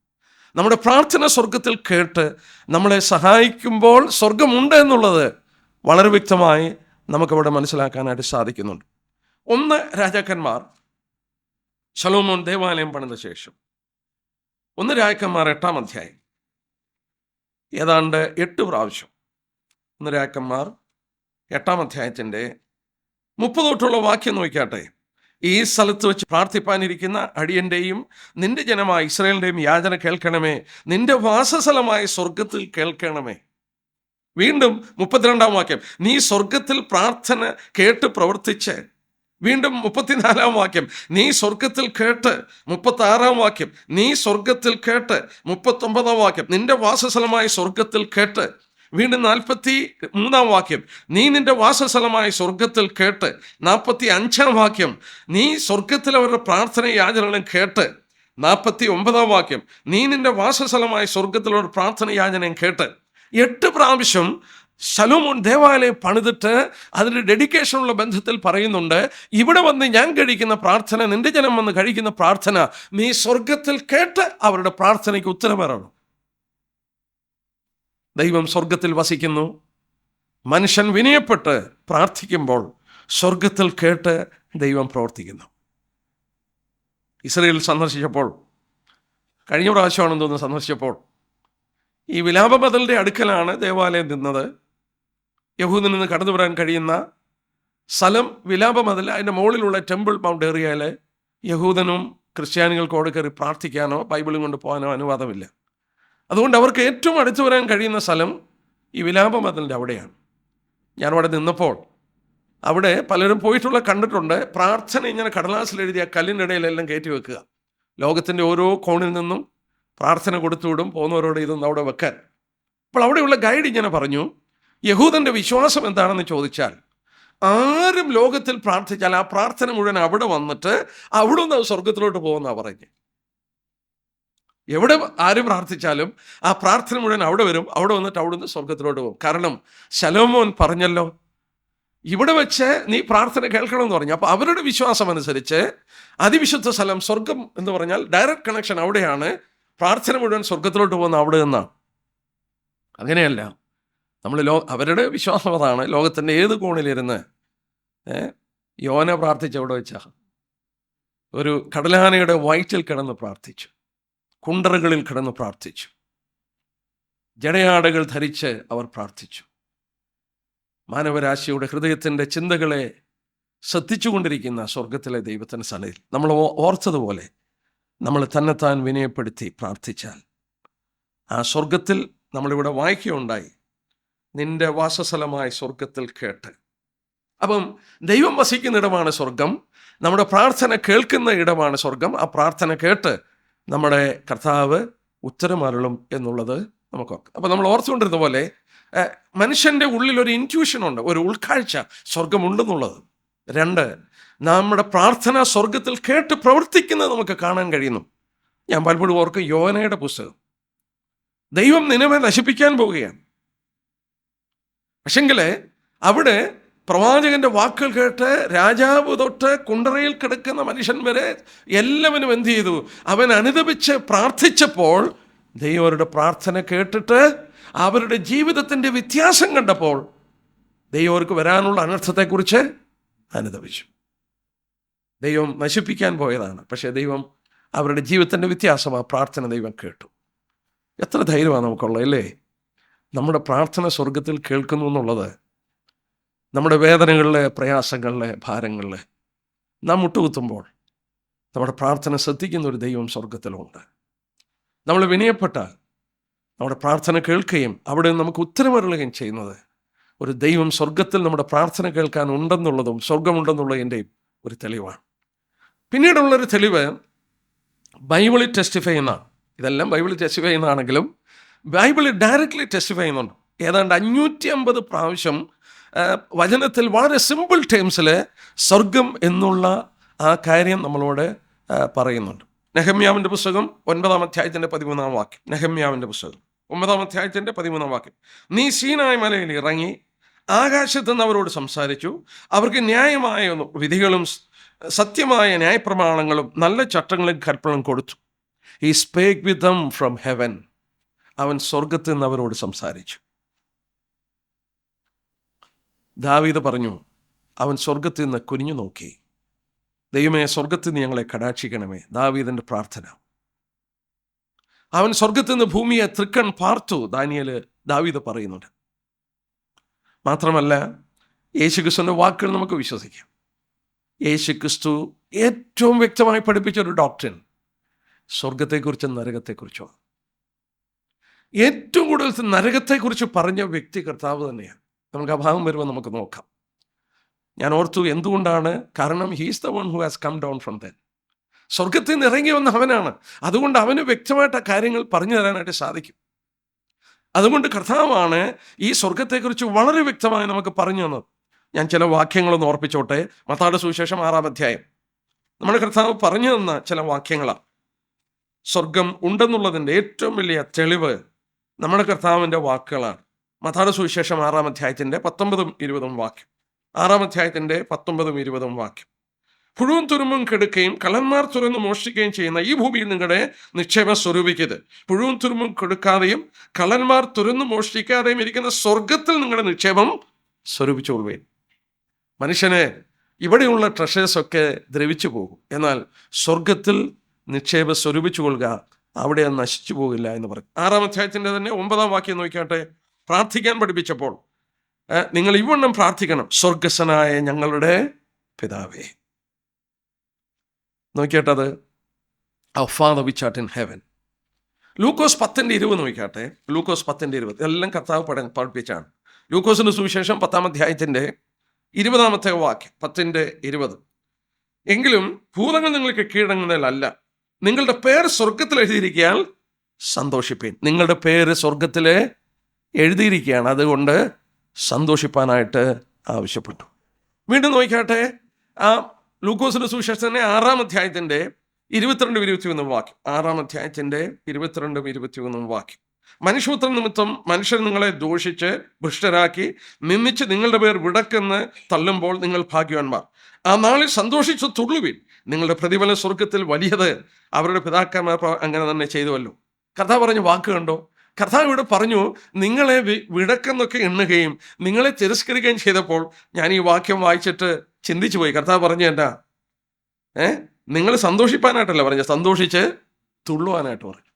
നമ്മുടെ പ്രാർത്ഥന സ്വർഗത്തിൽ കേട്ട് നമ്മളെ സഹായിക്കുമ്പോൾ സ്വർഗമുണ്ട് എന്നുള്ളത് വളരെ വ്യക്തമായി നമുക്കവിടെ മനസ്സിലാക്കാനായിട്ട് സാധിക്കുന്നുണ്ട്. 1 രാജാക്കന്മാർ ശലോമോൻ ദേവാലയം പണിത ശേഷം 1 രാജാക്കന്മാർ 8-ാം അധ്യായം ഏതാണ്ട് 8 പ്രാവശ്യം 1 രാജാക്കന്മാർ 8-ാം അധ്യായത്തിൻ്റെ 30 തൊട്ടുള്ള വാക്യം നോക്കിയാട്ടെ. ഈ സ്ഥലത്ത് വെച്ച് പ്രാർത്ഥിപ്പാനിരിക്കുന്ന അടിയൻ്റെയും നിന്റെ ജനമായ ഇസ്രായേലിൻ്റെയും യാചന കേൾക്കണമേ, നിന്റെ വാസസ്ഥലമായ സ്വർഗത്തിൽ കേൾക്കണമേ. വീണ്ടും 32-ാം വാക്യം, നീ സ്വർഗത്തിൽ പ്രാർത്ഥന കേട്ട് പ്രവർത്തിച്ച്. വീണ്ടും 34-ാം വാക്യം, നീ സ്വർഗത്തിൽ കേട്ട്. 36-ാം വാക്യം, നീ സ്വർഗത്തിൽ കേട്ട്. 39-ാം വാക്യം, നിന്റെ വാസസ്ഥലമായ സ്വർഗത്തിൽ കേട്ട്. വീണ്ടും 43-ാം വാക്യം, നീ നിന്റെ വാസസ്ഥലമായ സ്വർഗത്തിൽ കേട്ട്. 45-ാം വാക്യം, നീ സ്വർഗത്തിൽ അവരുടെ പ്രാർത്ഥന യാചനകളും കേട്ട്. 49-ാം വാക്യം, നീ നിന്റെ വാസസ്ഥലമായ സ്വർഗത്തിൽ അവരുടെ പ്രാർത്ഥന യാചനയും കേട്ട്. 8 പ്രാവശ്യം ശലോമോൻ ദേവാലയം പണിതിട്ട് അതിൻ്റെ ഡെഡിക്കേഷനുള്ള ബന്ധത്തിൽ പറയുന്നുണ്ട്, ഇവിടെ വന്ന് ഞാൻ കഴിക്കുന്ന പ്രാർത്ഥന, നിന്റെ ജനം വന്ന് കഴിക്കുന്ന പ്രാർത്ഥന നീ സ്വർഗത്തിൽ കേട്ട് അവരുടെ പ്രാർത്ഥനയ്ക്ക് ഉത്തരമരണം. ദൈവം സ്വർഗത്തിൽ വസിക്കുന്നു. മനുഷ്യൻ വിനയപ്പെട്ട് പ്രാർത്ഥിക്കുമ്പോൾ സ്വർഗത്തിൽ കേട്ട് ദൈവം പ്രവർത്തിക്കുന്നു. ഇസ്രായേൽ സന്ദർശിച്ചപ്പോൾ, കഴിഞ്ഞ പ്രാവശ്യമാണെന്ന് തോന്നുന്നു സന്ദർശിച്ചപ്പോൾ, ഈ വിലാപമതിലിൻ്റെ അടുക്കലാണ് ദേവാലയം നിന്നത്. യഹൂദിൽ നിന്ന് കടന്നു വരാൻ കഴിയുന്ന സ്ഥലം വിലാപമതിൽ. അതിൻ്റെ മുകളിലുള്ള ടെമ്പിൾ മൗണ്ട് ഏറിയയിൽ യഹൂദനും ക്രിസ്ത്യാനികൾക്കോട് കയറി പ്രാർത്ഥിക്കാനോ ബൈബിളും കൊണ്ട് പോകാനോ അനുവാദമില്ല. അതുകൊണ്ട് അവർക്ക് ഏറ്റവും അടുത്ത് വരാൻ കഴിയുന്ന സ്ഥലം ഈ വിലാപമതിലിൻ്റെ അവിടെയാണ്. ഞാൻ അവിടെ നിന്നപ്പോൾ അവിടെ പലരും പോയിട്ടുള്ള കണ്ടിട്ടുണ്ട്. പ്രാർത്ഥന ഇങ്ങനെ കടലാസിൽ എഴുതിയ കല്ലിൻ്റെ ഇടയിലെല്ലാം കയറ്റി വെക്കുക. ലോകത്തിൻ്റെ ഓരോ കോണിൽ നിന്നും പ്രാർത്ഥന കൊടുത്തുവിടും പോകുന്നവരോട് ഇതൊന്നും അവിടെ വെക്കാൻ. അപ്പോൾ അവിടെയുള്ള ഗൈഡ് ഇങ്ങനെ പറഞ്ഞു, യഹൂദൻ്റെ വിശ്വാസം എന്താണെന്ന് ചോദിച്ചാൽ, ആരും ലോകത്തിൽ പ്രാർത്ഥിച്ചാൽ ആ പ്രാർത്ഥന മുഴുവൻ അവിടെ വന്നിട്ട് അവിടെ നിന്ന് സ്വർഗത്തിലോട്ട് പോകുന്നതാണ് പറഞ്ഞ്. എവിടെ ആര് പ്രാർത്ഥിച്ചാലും ആ പ്രാർത്ഥന മുഴുവൻ അവിടെ വരും, അവിടെ വന്നിട്ട് അവിടെ നിന്ന് സ്വർഗത്തിലോട്ട് പോകും. കാരണം ശലോമോൻ പറഞ്ഞല്ലോ, ഇവിടെ വെച്ച് നീ പ്രാർത്ഥന കേൾക്കണമെന്ന് പറഞ്ഞു. അപ്പോൾ അവരുടെ വിശ്വാസം അനുസരിച്ച് അതിവിശുദ്ധ സ്ഥലം സ്വർഗം എന്ന് പറഞ്ഞാൽ ഡയറക്റ്റ് കണക്ഷൻ അവിടെയാണ്. പ്രാർത്ഥന മുഴുവൻ സ്വർഗത്തിലോട്ട് പോകുന്ന അവിടെ നിന്നാണ്. അങ്ങനെയല്ല, നമ്മൾ അവരുടെ വിശ്വാസം അതാണ്. ലോകത്തിൻ്റെ ഏത് കോണിലിരുന്ന് യോന പ്രാർത്ഥിച്ച് എവിടെ വെച്ചാ? ഒരു കടലാനയുടെ വയറ്റിൽ കിടന്ന് പ്രാർത്ഥിച്ചു, കുണ്ടറുകളിൽ കിടന്ന് പ്രാർത്ഥിച്ചു, ജടയാടകൾ ധരിച്ച് അവർ പ്രാർത്ഥിച്ചു. മാനവരാശിയുടെ ഹൃദയത്തിൻ്റെ ചിന്തകളെ ശ്രദ്ധിച്ചുകൊണ്ടിരിക്കുന്ന സ്വർഗത്തിലെ ദൈവത്തിൻ്റെ സന്നിധിയിൽ നമ്മൾ ഓർത്തതുപോലെ നമ്മൾ തന്നെത്താൻ വിനയപ്പെടുത്തി പ്രാർത്ഥിച്ചാൽ ആ സ്വർഗത്തിൽ നമ്മളിവിടെ വായിക്കുകയുണ്ടായി, നിന്റെ വാസസ്ഥലമായ സ്വർഗത്തിൽ കേട്ട്. അപ്പം ദൈവം വസിക്കുന്ന ഇടമാണ് സ്വർഗം. നമ്മുടെ പ്രാർത്ഥന കേൾക്കുന്ന ഇടമാണ് സ്വർഗം. ആ പ്രാർത്ഥന കേട്ട് നമ്മുടെ കർത്താവ് ഉത്തരമരുളും എന്നുള്ളത് നമുക്ക്. അപ്പം നമ്മൾ ഓർത്തുകൊണ്ടിരുന്ന പോലെ മനുഷ്യൻ്റെ ഉള്ളിൽ ഒരു ഇൻറ്റ്യൂഷനുണ്ട്, ഒരു ഉൾക്കാഴ്ച സ്വർഗമുണ്ടെന്നുള്ളത്. 2, നമ്മുടെ പ്രാർത്ഥന സ്വർഗത്തിൽ കേട്ട് പ്രവർത്തിക്കുന്നത് നമുക്ക് കാണാൻ കഴിയുന്നു. ഞാൻ പലപ്പോഴും ഓർക്കും യോനയുടെ പുസ്തകം. ദൈവം നിനവെ നശിപ്പിക്കാൻ പോവുകയാണ്. പക്ഷെങ്കിൽ അവിടെ പ്രവാചകന്റെ വാക്കുകൾ കേട്ട് രാജാവ് തൊട്ട് കുണ്ടറയിൽ കിടക്കുന്ന മനുഷ്യൻ വരെ എല്ലാവരും എന്ത് ചെയ്തു? അവൻ അനുദപിച്ച് പ്രാർത്ഥിച്ചപ്പോൾ ദൈവം അവരുടെ പ്രാർത്ഥന കേട്ടിട്ട് അവരുടെ ജീവിതത്തിൻ്റെ വ്യത്യാസം കണ്ടപ്പോൾ ദൈവം അവർക്ക് വരാനുള്ള അനർത്ഥത്തെക്കുറിച്ച് അനുദപിച്ചു. ദൈവം നശിപ്പിക്കാൻ പോയതാണ്, പക്ഷേ ദൈവം അവരുടെ ജീവിതത്തിൻ്റെ വ്യത്യാസം ആ പ്രാർത്ഥന ദൈവം കേട്ടു. എത്ര ധൈര്യമാണ് നമുക്കുള്ളത് അല്ലേ? നമ്മുടെ പ്രാർത്ഥന സ്വർഗത്തിൽ കേൾക്കുന്നു എന്നുള്ളത്. നമ്മുടെ വേദനകളിലെ, പ്രയാസങ്ങളിലെ, ഭാരങ്ങളിലെ നാം മുട്ടുകുത്തുമ്പോൾ നമ്മുടെ പ്രാർത്ഥന ശ്രദ്ധിക്കുന്ന ഒരു ദൈവം സ്വർഗത്തിലുണ്ട്. നമ്മൾ വിനയപ്പെട്ടാൽ നമ്മുടെ പ്രാർത്ഥന കേൾക്കുകയും അവിടെ നമുക്ക് ഉത്തരമരുളുകയും ചെയ്യുന്നത് ഒരു ദൈവം സ്വർഗത്തിൽ നമ്മുടെ പ്രാർത്ഥന കേൾക്കാൻ ഉണ്ടെന്നുള്ളതും സ്വർഗമുണ്ടെന്നുള്ളതിൻ്റെയും ഒരു തെളിവാണ്. പിന്നീടുള്ളൊരു തെളിവ് ബൈബിളിൽ ടെസ്റ്റിഫൈ ചെയ്യുന്നതാണ്. ഇതെല്ലാം ബൈബിളിൽ ടെസ്റ്റിഫൈ ചെയ്യുന്നതാണെങ്കിലും ബൈബിളിൽ ഡയറക്റ്റ്ലി ടെസ്റ്റിഫൈ ചെയ്യുന്നുണ്ട്. ഏതാണ്ട് 550 പ്രാവശ്യം വചനത്തിൽ വളരെ സിമ്പിൾ ടേംസിൽ സ്വർഗം എന്നുള്ള ആ കാര്യം നമ്മളോട് പറയുന്നുണ്ട്. നെഹമ്യാവിൻ്റെ പുസ്തകം 9-ാം അധ്യായത്തിൻ്റെ 13-ാം വാക്യം. നെഹമ്യാവിൻ്റെ പുസ്തകം 9-ാം അധ്യായത്തിൻ്റെ 13-ാം വാക്യം. നീ സീനായ് മലയിൽ ഇറങ്ങി ആകാശത്ത് നിന്ന് അവരോട് സംസാരിച്ചു. അവർക്ക് ന്യായമായ വിധികളും സത്യമായ ന്യായപ്രമാണങ്ങളും നല്ല ചട്ടങ്ങളും കൽപ്പനകളും കൊടുത്തു. He സ്പേക്ക് with them from heaven. അവൻ സ്വർഗത്തിൽ നിന്ന് അവരോട് സംസാരിച്ചു. ദാവീദ് പറഞ്ഞു, അവൻ സ്വർഗത്തിൽ നിന്ന് കുനിഞ്ഞു നോക്കി. ദൈവമേ, സ്വർഗത്തിൽ നിന്ന് ഞങ്ങളെ കടാക്ഷിക്കണമേ. ദാവീദിന്റെ പ്രാർത്ഥന. അവൻ സ്വർഗത്തിൽ നിന്ന് ഭൂമിയെ തൃക്കൺ പാർത്തു. ദാവീദ് പറയുന്നുണ്ട്. മാത്രമല്ല, യേശുക്രിസ്തുവിന്റെ വാക്കുകൾ നമുക്ക് വിശ്വസിക്കാം. യേശുക്രിസ്തു ഏറ്റവും വ്യക്തമായി പഠിപ്പിച്ചൊരു ഡോക്ട്രിൻ സ്വർഗത്തെക്കുറിച്ചും നരകത്തെക്കുറിച്ചോ. ഏറ്റവും കൂടുതൽ നരകത്തെക്കുറിച്ച് പറഞ്ഞ വ്യക്തി കർത്താവ് തന്നെയാണ്. നമുക്ക് അഭാവം വരുമ്പോൾ നമുക്ക് നോക്കാം. ഞാൻ ഓർത്തു എന്തുകൊണ്ടാണ്. കാരണം he's the one who has come down from then. സ്വർഗത്തിൽ നിന്ന് ഇറങ്ങി വന്ന അവനാണ്. അതുകൊണ്ട് അവന് വ്യക്തമായിട്ട് ആ കാര്യങ്ങൾ പറഞ്ഞു തരാനായിട്ട് സാധിക്കും. അതുകൊണ്ട് കർത്താവാണ് ഈ സ്വർഗത്തെക്കുറിച്ച് വളരെ വ്യക്തമായി നമുക്ക് പറഞ്ഞു തന്നത്. ഞാൻ ചില വാക്യങ്ങളൊന്ന് ഓർപ്പിച്ചോട്ടെ. മത്തായിയുടെ സുവിശേഷം 6-ാം അധ്യായം നമ്മുടെ കർത്താവ് പറഞ്ഞു തന്ന ചില വാക്യങ്ങളാണ്. സ്വർഗം ഉണ്ടെന്നുള്ളതിൻ്റെ ഏറ്റവും വലിയ തെളിവ് നമ്മുടെ കർത്താവിൻ്റെ വാക്കുകളാണ്. മത്തായിയുടെ സുവിശേഷം 6-ാം അധ്യായത്തിൻ്റെ 19-20 വാക്യം. 6-ാം അധ്യായത്തിൻ്റെ 19-20 വാക്യം. പുഴുവും തുരുമ്പും കെടുക്കുകയും കള്ളന്മാർ തുറന്ന് മോഷ്ടിക്കുകയും ചെയ്യുന്ന ഈ ഭൂമിയിൽ നിങ്ങളുടെ നിക്ഷേപം സ്വരൂപിക്കരുത്. പുഴുവും തുരുമ്പും കെടുക്കാതെയും കള്ളന്മാർ തുറന്ന് മോഷ്ടിക്കാതെയും ഇരിക്കുന്ന സ്വർഗത്തിൽ നിങ്ങളുടെ നിക്ഷേപം സ്വരൂപിച്ചുകൊള്ളുകയും. മനുഷ്യന് ഇവിടെയുള്ള ട്രഷേഴ്സൊക്കെ ദ്രവിച്ചു പോകും. എന്നാൽ സ്വർഗത്തിൽ നിക്ഷേപം സ്വരൂപിച്ചു കൊള്ളുക, അവിടെ അത് നശിച്ചു പോകില്ല എന്ന് പറയും. 6-ാം അധ്യായത്തിൻ്റെ തന്നെ 9-ാം വാക്യം നോക്കിയാട്ടെ. പ്രാർത്ഥിക്കാൻ പഠിപ്പിച്ചപ്പോൾ നിങ്ങൾ ഇവണ്ണം പ്രാർത്ഥിക്കണം: സ്വർഗസ്വനായ ഞങ്ങളുടെ പിതാവേ. നോക്കിയാട്ടത് Our Father which art in heaven. ലൂക്കോസ് 10:20 നോക്കിയാട്ടെ. ലൂക്കോസ് 10:20 എല്ലാം കർത്താവ് പഠിപ്പിച്ചാണ്. ലൂക്കോസിന്റെ സുവിശേഷം 10-ാം അധ്യായത്തിൻ്റെ 20-ാമത്തെ വാക്യം. 10:20. എങ്കിലും ഭൂതങ്ങൾ നിങ്ങൾക്ക് കീഴടങ്ങുന്നതിലല്ല, നിങ്ങളുടെ പേര് സ്വർഗത്തിൽ എഴുതിയിരിക്കാൻ സന്തോഷിപ്പീൻ. നിങ്ങളുടെ പേര് സ്വർഗത്തിൽ എഴുതിയിരിക്കുകയാണ്, അതുകൊണ്ട് സന്തോഷിപ്പാനായിട്ട് ആവശ്യപ്പെട്ടു. വീണ്ടും നോക്കിയാട്ടെ, ആ ലൂക്കോസിന്റെ സുവിശേഷത്തിന്റെ 6-ാം അധ്യായത്തിൻ്റെ 22-21 വാക്യം. 6-ാം അധ്യായത്തിൻ്റെ 22-21 വാക്യം. മനുഷ്യപുത്രൻ നിമിത്തം മനുഷ്യർ നിങ്ങളെ ദോഷിച്ച് ഭ്രഷ്ടരാക്കി നിന്ദിച്ച് നിങ്ങളുടെ പേർ വിടക്കെന്ന് തള്ളുമ്പോൾ നിങ്ങൾ ഭാഗ്യവാന്മാർ. ആ നാളിൽ സന്തോഷിച്ചു തുള്ളുവിൻ, നിങ്ങളുടെ പ്രതിഫലം സ്വർഗത്തിൽ വലിയത്. അവരുടെ പിതാക്കന്മാർ അങ്ങനെ തന്നെ ചെയ്തുവല്ലോ. കർത്താവ് പറഞ്ഞ വാക്ക് കണ്ടോ? കർത്താവ് ഇവിടെ പറഞ്ഞു, നിങ്ങളെ വിടക്കെന്നൊക്കെ എണ്ണുകയും നിങ്ങളെ തിരസ്കരിക്കുകയും ചെയ്തപ്പോൾ ഞാൻ ഈ വാക്യം വായിച്ചിട്ട് ചിന്തിച്ചു പോയി. കർത്താവ് പറഞ്ഞു, എന്താ നിങ്ങൾ സന്തോഷിപ്പാനായിട്ടല്ല പറഞ്ഞ, സന്തോഷിച്ച് തുള്ളുവാനായിട്ട് പറഞ്ഞു.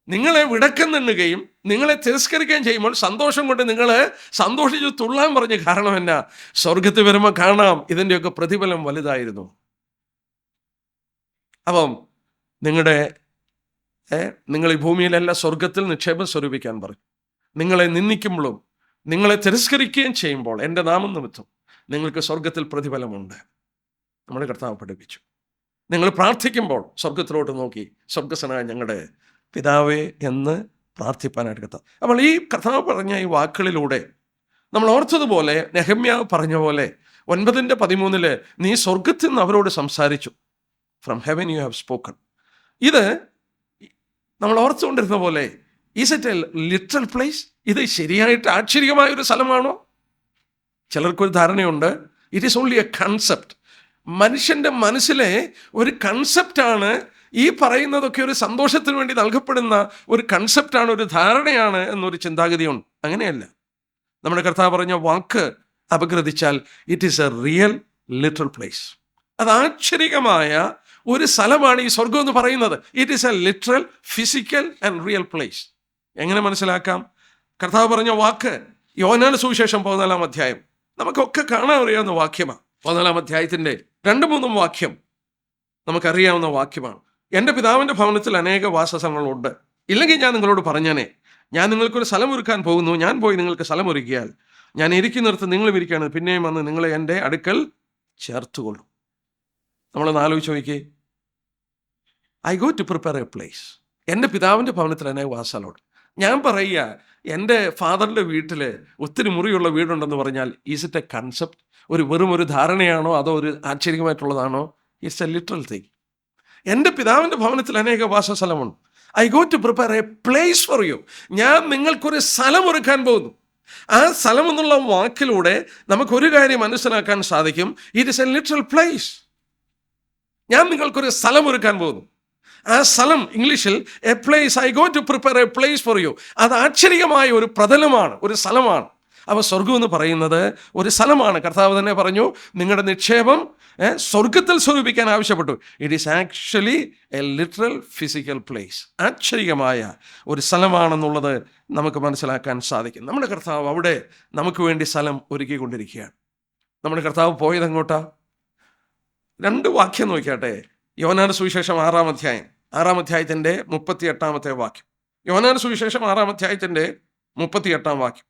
നിങ്ങളെ വിടക്കെന്നെണ്ണുകയും നിങ്ങളെ തിരസ്കരിക്കുകയും ചെയ്യുമ്പോൾ സന്തോഷം കൊണ്ട് നിങ്ങൾ സന്തോഷിച്ച് തുള്ളാൻ പറഞ്ഞ കാരണം എന്നാ? സ്വർഗത്തിൽ വരുമ്പോൾ കാണാം ഇതിൻ്റെയൊക്കെ പ്രതിഫലം വലുതായിരുന്നു. അപ്പം നിങ്ങൾ ഈ ഭൂമിയിലല്ല, സ്വർഗത്തിൽ നിക്ഷേപം സ്വരൂപിക്കാൻ പറയും. നിങ്ങളെ നിന്ദിക്കുമ്പോഴും നിങ്ങളെ തിരസ്കരിക്കുകയും ചെയ്യുമ്പോൾ എൻ്റെ നാമം നിമിത്തം നിങ്ങൾക്ക് സ്വർഗത്തിൽ പ്രതിഫലമുണ്ട്. നമ്മുടെ കർത്താവ് പഠിപ്പിച്ചു. നിങ്ങൾ പ്രാർത്ഥിക്കുമ്പോൾ സ്വർഗത്തിലോട്ട് നോക്കി സ്വർഗസ്വനായ ഞങ്ങളുടെ പിതാവേ എന്ന് പ്രാർത്ഥിപ്പാനായിട്ട് കർത്താവ്. അപ്പോൾ ഈ കർത്താവ് പറഞ്ഞ ഈ വാക്കുകളിലൂടെ നമ്മൾ ഓർത്തതുപോലെ നെഹമ്യാവ് പറഞ്ഞ പോലെ 9:13 നീ സ്വർഗത്തിൽ നിന്ന് അവരോട് സംസാരിച്ചു. From heaven you have spoken. ഇത് നമ്മൾ ഓർത്തുകൊണ്ടിരുന്ന പോലെ is it A literal place? ഇത് ശരിയായിട്ട് ആശ്ചര്യമായൊരു സ്ഥലമാണോ? ചിലർക്കൊരു ധാരണയുണ്ട് it is only A concept. മനുഷ്യൻ്റെ മനസ്സിലെ ഒരു കൺസെപ്റ്റാണ് ഈ പറയുന്നതൊക്കെ. ഒരു സന്തോഷത്തിന് വേണ്ടി നൽകപ്പെടുന്ന ഒരു കൺസെപ്റ്റാണ്, ഒരു ധാരണയാണ് എന്നൊരു ചിന്താഗതിയുണ്ട്. അങ്ങനെയല്ല. നമ്മുടെ കർത്താവ് പറഞ്ഞ വാക്ക് അപഗ്രഥിച്ചാൽ it is a real literal place. അത് ആശ്ചര്യമായ ഒരു സ്ഥലമാണ് ഈ സ്വർഗം എന്ന് പറയുന്നത്. It is a literal physical and real place. എങ്ങനെ മനസ്സിലാക്കാം? കർത്താവ് പറഞ്ഞ വാക്ക് യോഹന്നാന്റെ സുവിശേഷം 14-ാം അധ്യായം നമുക്കൊക്കെ കാണാൻ അറിയാവുന്ന വാക്യമാണ്. 14-ാം അധ്യായത്തിൻ്റെ 2-3 വാക്യം നമുക്കറിയാവുന്ന വാക്യമാണ്. എൻ്റെ പിതാവിൻ്റെ ഭവനത്തിൽ അനേക വാസസ്ഥലങ്ങളുണ്ട്, ഇല്ലെങ്കിൽ ഞാൻ നിങ്ങളോട് പറഞ്ഞേനെ. ഞാൻ നിങ്ങൾക്കൊരു സ്ഥലം ഒരുക്കാൻ പോകുന്നു. ഞാൻ പോയി നിങ്ങൾക്ക് സ്ഥലം ഒരുക്കിയാൽ ഞാൻ ഇരിക്കുന്നിടത്ത് നിങ്ങളും ഇരിക്കുകയാണ്, പിന്നെയും വന്ന് നിങ്ങളെ എൻ്റെ അടുക്കൽ ചേർത്തുകൊള്ളും. നമ്മളൊന്ന് ആലോചിച്ച് നോക്കിയേ. I go to prepare a place. എൻ്റെ പിതാവിൻ്റെ ഭവനത്തിൽ എന്നെ വാസാലോട്. ഞാൻ പറയുക, എൻ്റെ ഫാദറിൻ്റെ വീട്ടിൽ ഒത്തിരി മുറിയുള്ള വീടുണ്ടെന്ന് പറഞ്ഞാൽ ഈസ് ഇറ്റ് എ കൺസെപ്റ്റ്? വെറും ഒരു ധാരണയാണോ അതോ ഒരു ആശ്ചര്യമായിട്ടുള്ളതാണോ? It's a literal thing. എൻ്റെ പിതാവിൻ്റെ ഭവനത്തിൽ അനേക വാസസ്ഥലമുണ്ട്. I go to prepare a place for you. ഞാൻ നിങ്ങൾക്കൊരു സ്ഥലം ഒരുക്കാൻ പോകുന്നു. ആ സ്ഥലം എന്നുള്ള വാക്കിലൂടെ നമുക്കൊരു കാര്യം മനസ്സിലാക്കാൻ സാധിക്കും. It is a literal place. ഞാൻ നിങ്ങൾക്കൊരു സ്ഥലം ഒരുക്കാൻ പോകുന്നു. ആ സ്ഥലം ഇംഗ്ലീഷിൽ a place. I go to prepare a place for you. അത് ആശ്ചര്യമായ ഒരു പ്രതലമാണ്, ഒരു സ്ഥലമാണ്. അപ്പോൾ സ്വർഗം എന്ന് പറയുന്നത് ഒരു സ്ഥലമാണ്. കർത്താവ് തന്നെ പറഞ്ഞു, നിങ്ങളുടെ നിക്ഷേപം സ്വർഗത്തിൽ സ്വരൂപിക്കാൻ ആവശ്യപ്പെട്ടു. It is actually a literal physical place. ആശ്ചര്യമായ ഒരു സ്ഥലമാണെന്നുള്ളത് നമുക്ക് മനസ്സിലാക്കാൻ സാധിക്കും. നമ്മുടെ കർത്താവ് അവിടെ നമുക്ക് വേണ്ടി സ്ഥലം ഒരുക്കിക്കൊണ്ടിരിക്കുകയാണ്. നമ്മുടെ കർത്താവ് പോയത് എങ്ങോട്ടാ? 2 വാക്യം നോക്കിയാട്ടെ. യോഹന്നാന്റെ സുവിശേഷം 6-ാം അധ്യായം, 6-ാം അധ്യായത്തിൻ്റെ 38-ാമത്തെ വാക്യം. യോഹന്നാന്റെ സുവിശേഷം 6-ാം അധ്യായത്തിൻ്റെ 38-ാം വാക്യം.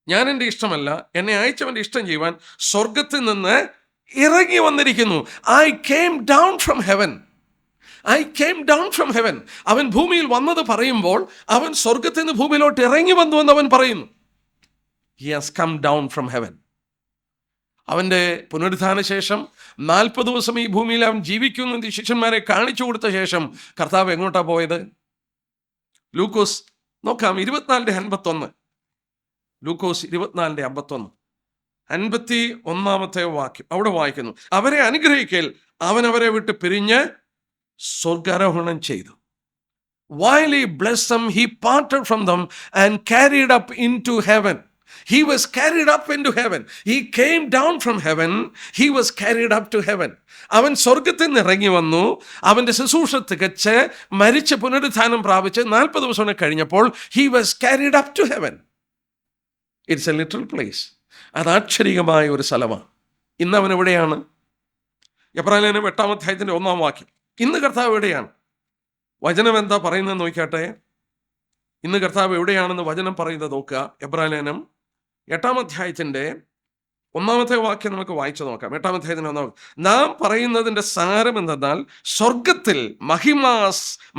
ഞാൻ എൻ്റെ ഇഷ്ടമല്ല, എന്നെ അയച്ചവൻ്റെ ഇഷ്ടം ചെയ്യുവാൻ സ്വർഗത്തിൽ നിന്ന് ഇറങ്ങി വന്നിരിക്കുന്നു. I came down from heaven. I came down from heaven. അവൻ ഭൂമിയിൽ വന്നത് പറയുമ്പോൾ അവൻ സ്വർഗത്തിൽ നിന്ന് ഭൂമിയിലോട്ട് ഇറങ്ങി വന്നു എന്ന് അവൻ പറയുന്നു. He has come down from heaven. അവൻ്റെ പുനരുത്ഥാന ശേഷം 40 ദിവസം ഈ ഭൂമിയിൽ അവൻ ജീവിക്കുന്നു ശിഷ്യന്മാരെ കാണിച്ചു കൊടുത്ത ശേഷം കർത്താവ് എങ്ങോട്ടാണ് പോയത്? ലൂക്കോസ് നോക്കാം, 24:51. ലൂക്കോസ് 24:51, 51-ാമത്തെ വാക്യം. അവിടെ വായിക്കുന്നു, അവരെ അനുഗ്രഹിക്കൽ അവൻ അവരെ വിട്ട് പിരിഞ്ഞ് സ്വർഗാരോഹണം ചെയ്തു. While he blessed them, he parted from them and carried up into heaven. He was carried up into heaven. He came down from heaven. He was carried up to heaven. അവൻ സ്വർഗത്തിൽ നിന്ന് ഇറങ്ങി വന്നു. അവൻ്റെ ശുശ്രൂഷ തികച്ച് മരിച്ച് പുനരുത്ഥാനം പ്രാപിച്ച് 40 ദിവസം കഴിഞ്ഞപ്പോൾ he was carried up to heaven. It's a literal place. അത് ആശ്ചര്യമായ ഒരു സ്ഥലമാണ്. ഇന്ന് അവൻ എവിടെയാണ്? എബ്രായലേഖനം 8-ാം അധ്യായത്തിൻ്റെ 1-ാം വാക്യം. ഇന്ന് കർത്താവ് എവിടെയാണ്? വചനം എന്താ പറയുന്നത് നോക്കിയാട്ടെ. ഇന്ന് കർത്താവ് എവിടെയാണെന്ന് വചനം പറയുന്നത് നോക്കുക. എബ്രായലേഖനം 8-ാം അധ്യായത്തിൻ്റെ 1-ാമത്തെ വാക്യം നമുക്ക് വായിച്ചു നോക്കാം. 8-ാം അധ്യായത്തിൻ്റെ 1-ാം. നാം പറയുന്നതിൻ്റെ സാരം എന്തെന്നാൽ, സ്വർഗത്തിൽ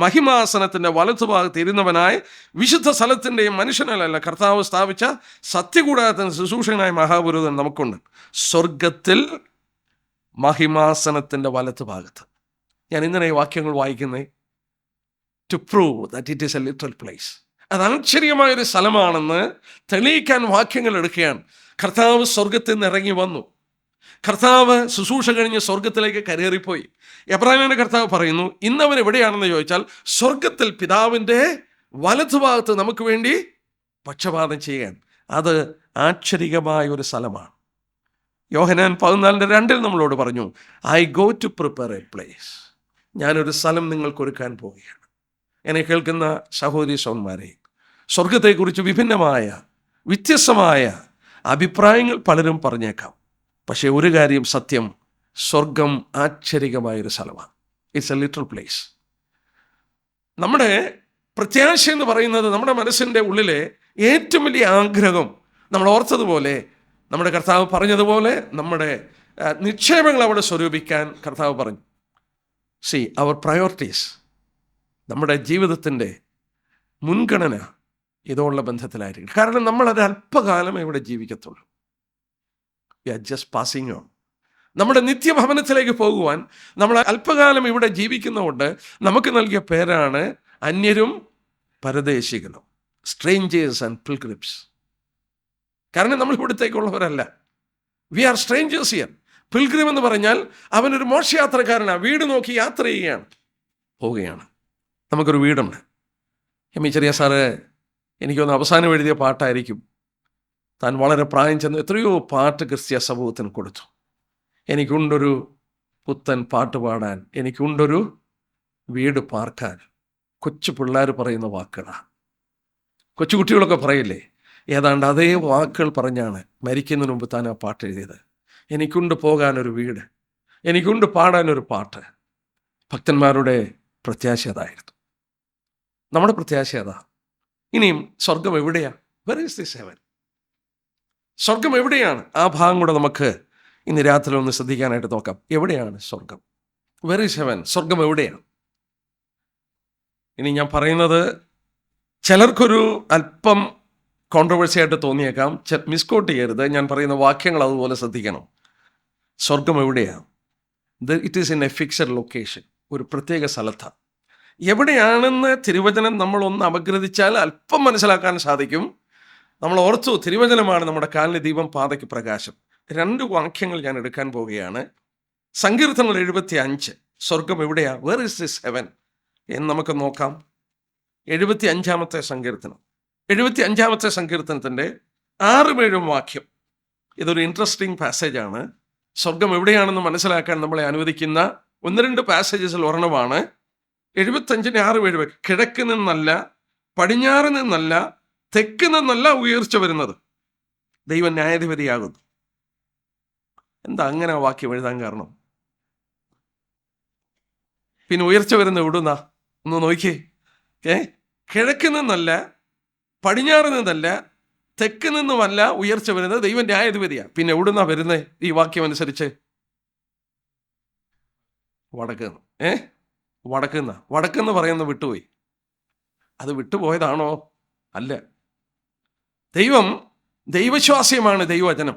മഹിമാസനത്തിൻ്റെ വലത്തുഭാഗത്ത് ഇരുന്നവനായ വിശുദ്ധ സ്ഥലത്തിൻ്റെയും മനുഷ്യനല്ല കർത്താവ് സ്ഥാപിച്ച സത്യകൂടാരത്തിൻ്റെ ശുശ്രൂഷകനായ മഹാപുരോഹിതൻ നമുക്കുണ്ട്. സ്വർഗത്തിൽ മഹിമാസനത്തിൻ്റെ വലത്തുഭാഗത്ത്. ഞാൻ ഇങ്ങനെ ഈ വാക്യങ്ങൾ വായിക്കുന്നത് to prove that it is a literal place. അത് ആശ്ചര്യമായൊരു സ്ഥലമാണെന്ന് തെളിയിക്കാൻ വാക്യങ്ങൾ എടുക്കുകയാണ്. കർത്താവ് സ്വർഗത്തിൽ നിന്ന് ഇറങ്ങി വന്നു. കർത്താവ് ശുശ്രൂഷ കഴിഞ്ഞ് സ്വർഗത്തിലേക്ക് കരേറിപ്പോയി. എബ്രായലേഖന കർത്താവ് പറയുന്നു, ഇന്നവൻ എവിടെയാണെന്ന് ചോദിച്ചാൽ സ്വർഗത്തിൽ പിതാവിൻ്റെ വലതുഭാഗത്ത് നമുക്ക് വേണ്ടി പക്ഷപാതം ചെയ്യാൻ. അത് ആശ്ചര്യമായ ഒരു സ്ഥലമാണ്. യോഹന്നാൻ 14:2 നമ്മളോട് പറഞ്ഞു, I go to prepare a place. ഞാനൊരു സ്ഥലം നിങ്ങൾക്കൊരുക്കാൻ പോവുകയാണ്. എന്നെ കേൾക്കുന്ന സഹോദരി സഹോദരന്മാരെ, സ്വർഗത്തെക്കുറിച്ച് വിഭിന്നമായ വ്യത്യസ്തമായ അഭിപ്രായങ്ങൾ പലരും പറഞ്ഞേക്കാം. പക്ഷേ ഒരു കാര്യം സത്യം, സ്വർഗം ആശ്ചര്യമായൊരു സ്ഥലമാണ്. It's a literal place. നമ്മുടെ പ്രത്യാശ എന്ന് പറയുന്നത് നമ്മുടെ മനസ്സിൻ്റെ ഉള്ളിലെ ഏറ്റവും വലിയ ആഗ്രഹം, നമ്മൾ ഓർത്തതുപോലെ, നമ്മുടെ കർത്താവ് പറഞ്ഞതുപോലെ നമ്മുടെ നിക്ഷേപങ്ങൾ അവിടെ സ്വരൂപിക്കാൻ കർത്താവ് പറഞ്ഞു. അവർ പ്രയോറിറ്റീസ്, നമ്മുടെ ജീവിതത്തിൻ്റെ മുൻഗണന ഇതുള്ള ബന്ധത്തിലായിരിക്കും. കാരണം നമ്മളത് അല്പകാലം ഇവിടെ ജീവിക്കത്തുള്ളൂ. We are just passing on. നമ്മുടെ നിത്യഭവനത്തിലേക്ക് പോകുവാൻ നമ്മൾ അല്പകാലം ഇവിടെ ജീവിക്കുന്നതുകൊണ്ട് നമുക്ക് നൽകിയ പേരാണ് അന്യരും പരദേശികളും, സ്ട്രേഞ്ചേഴ്സ് ആൻഡ് പിൽഗ്രിംസ്. കാരണം നമ്മൾ ഇവിടത്തേക്കുള്ളവരല്ല. We are strangers here. Pilgrim എന്ന് പറഞ്ഞാൽ അവനൊരു മോക്ഷയാത്രക്കാരനാണ്. വീട് നോക്കി യാത്ര പോവുകയാണ്. നമുക്കൊരു വീടുണ്ട്. ചെറിയ സാറ് എനിക്കൊന്ന് അവസാനം എഴുതിയ പാട്ടായിരിക്കും. താൻ വളരെ പ്രായം ചെന്ന് എത്രയോ പാട്ട് ക്രിസ്ത്യ സമൂഹത്തിന് കൊടുത്തു. എനിക്കുണ്ടൊരു പുത്തൻ പാട്ട് പാടാൻ, എനിക്കുണ്ടൊരു വീട് പാർക്കാൻ. കൊച്ചു പിള്ളേർ പറയുന്ന വാക്കുകളാണ്. കൊച്ചുകുട്ടികളൊക്കെ പറയില്ലേ, ഏതാണ്ട് അതേ വാക്കുകൾ പറഞ്ഞാണ് മരിക്കുന്നതിന് മുമ്പ് താൻ ആ പാട്ട് എഴുതിയത്. എനിക്കുണ്ട് പോകാനൊരു വീട്, എനിക്കുണ്ട് പാടാനൊരു പാട്ട്. ഭക്തന്മാരുടെ പ്രത്യാശ അതായിരുന്നു. നമ്മുടെ പ്രത്യാശ അതാ. ഇനിയും സ്വർഗം എവിടെയാണ്? Were is this heaven? സ്വർഗം എവിടെയാണ്? ആ ഭാഗം കൂടെ നമുക്ക് ഇന്ന് രാത്രി ഒന്ന് ശ്രദ്ധിക്കാനായിട്ട് നോക്കാം. എവിടെയാണ് സ്വർഗം? Were is heaven? സ്വർഗം എവിടെയാണ്? ഇനി ഞാൻ പറയുന്നത് ചിലർക്കൊരു അല്പം കോൺട്രവേഴ്സി ആയിട്ട് തോന്നിയേക്കാം. മിസ്കോട്ട് ചെയ്യരുത്. ഞാൻ പറയുന്ന വാക്യങ്ങൾ അതുപോലെ ശ്രദ്ധിക്കണം. സ്വർഗം എവിടെയാണ്? It is in A fixed location. ഒരു പ്രത്യേക സ്ഥലത്താണ്. എവിടെയാണെന്ന് തിരുവചനം നമ്മളൊന്ന് അപഗ്രഥിച്ചാൽ അല്പം മനസ്സിലാക്കാൻ സാധിക്കും. നമ്മൾ ഓർത്തു, തിരുവചനമാണ് നമ്മുടെ കാലിന് ദീപം, പാതയ്ക്ക് പ്രകാശം. 2 വാക്യങ്ങൾ ഞാൻ എടുക്കാൻ പോവുകയാണ്. സങ്കീർത്തനം 75, സ്വർഗം എവിടെയാ? വെർ ഇസ് ദിസ് ഹെവൻ എന്ന് നമുക്ക് നോക്കാം. 75-ാമത്തെ സങ്കീർത്തനം, 75-ാമത്തെ സങ്കീർത്തനത്തിൻ്റെ 6-7 വാക്യം. ഇതൊരു ഇൻട്രസ്റ്റിംഗ് പാസേജാണ്. സ്വർഗം എവിടെയാണെന്ന് മനസ്സിലാക്കാൻ നമ്മളെ അനുവദിക്കുന്ന 1-2 പാസേജസിൽ ഒരെണ്ണമാണ് 75-6-7. കിഴക്ക് നിന്നല്ല, പടിഞ്ഞാറ് നിന്നല്ല, തെക്ക് നിന്നല്ല ഉയർച്ച വരുന്നത്, ദൈവം ന്യായാധിപതിയാകുന്നു. എന്താ അങ്ങനെ വാക്യം എഴുതാൻ കാരണം? പിന്നെ ഉയർച്ച വരുന്ന എവിടുന്നാ? ഒന്ന് നോക്കിയേ. കിഴക്ക് നിന്നല്ല, പടിഞ്ഞാറ് നിന്നല്ല, തെക്ക് നിന്നുമല്ല ഉയർച്ച വരുന്നത്, ദൈവം ന്യായാധിപതിയാണ്. പിന്നെ എവിടുന്നാ വരുന്നത് ഈ വാക്യം അനുസരിച്ച്? വടക്കുന്ന്. വടക്കെന്ന് പറയുന്നത് വിട്ടുപോയി. അത് വിട്ടുപോയതാണോ? അല്ല. ദൈവശ്വാസ്യമാണ് ദൈവവചനം.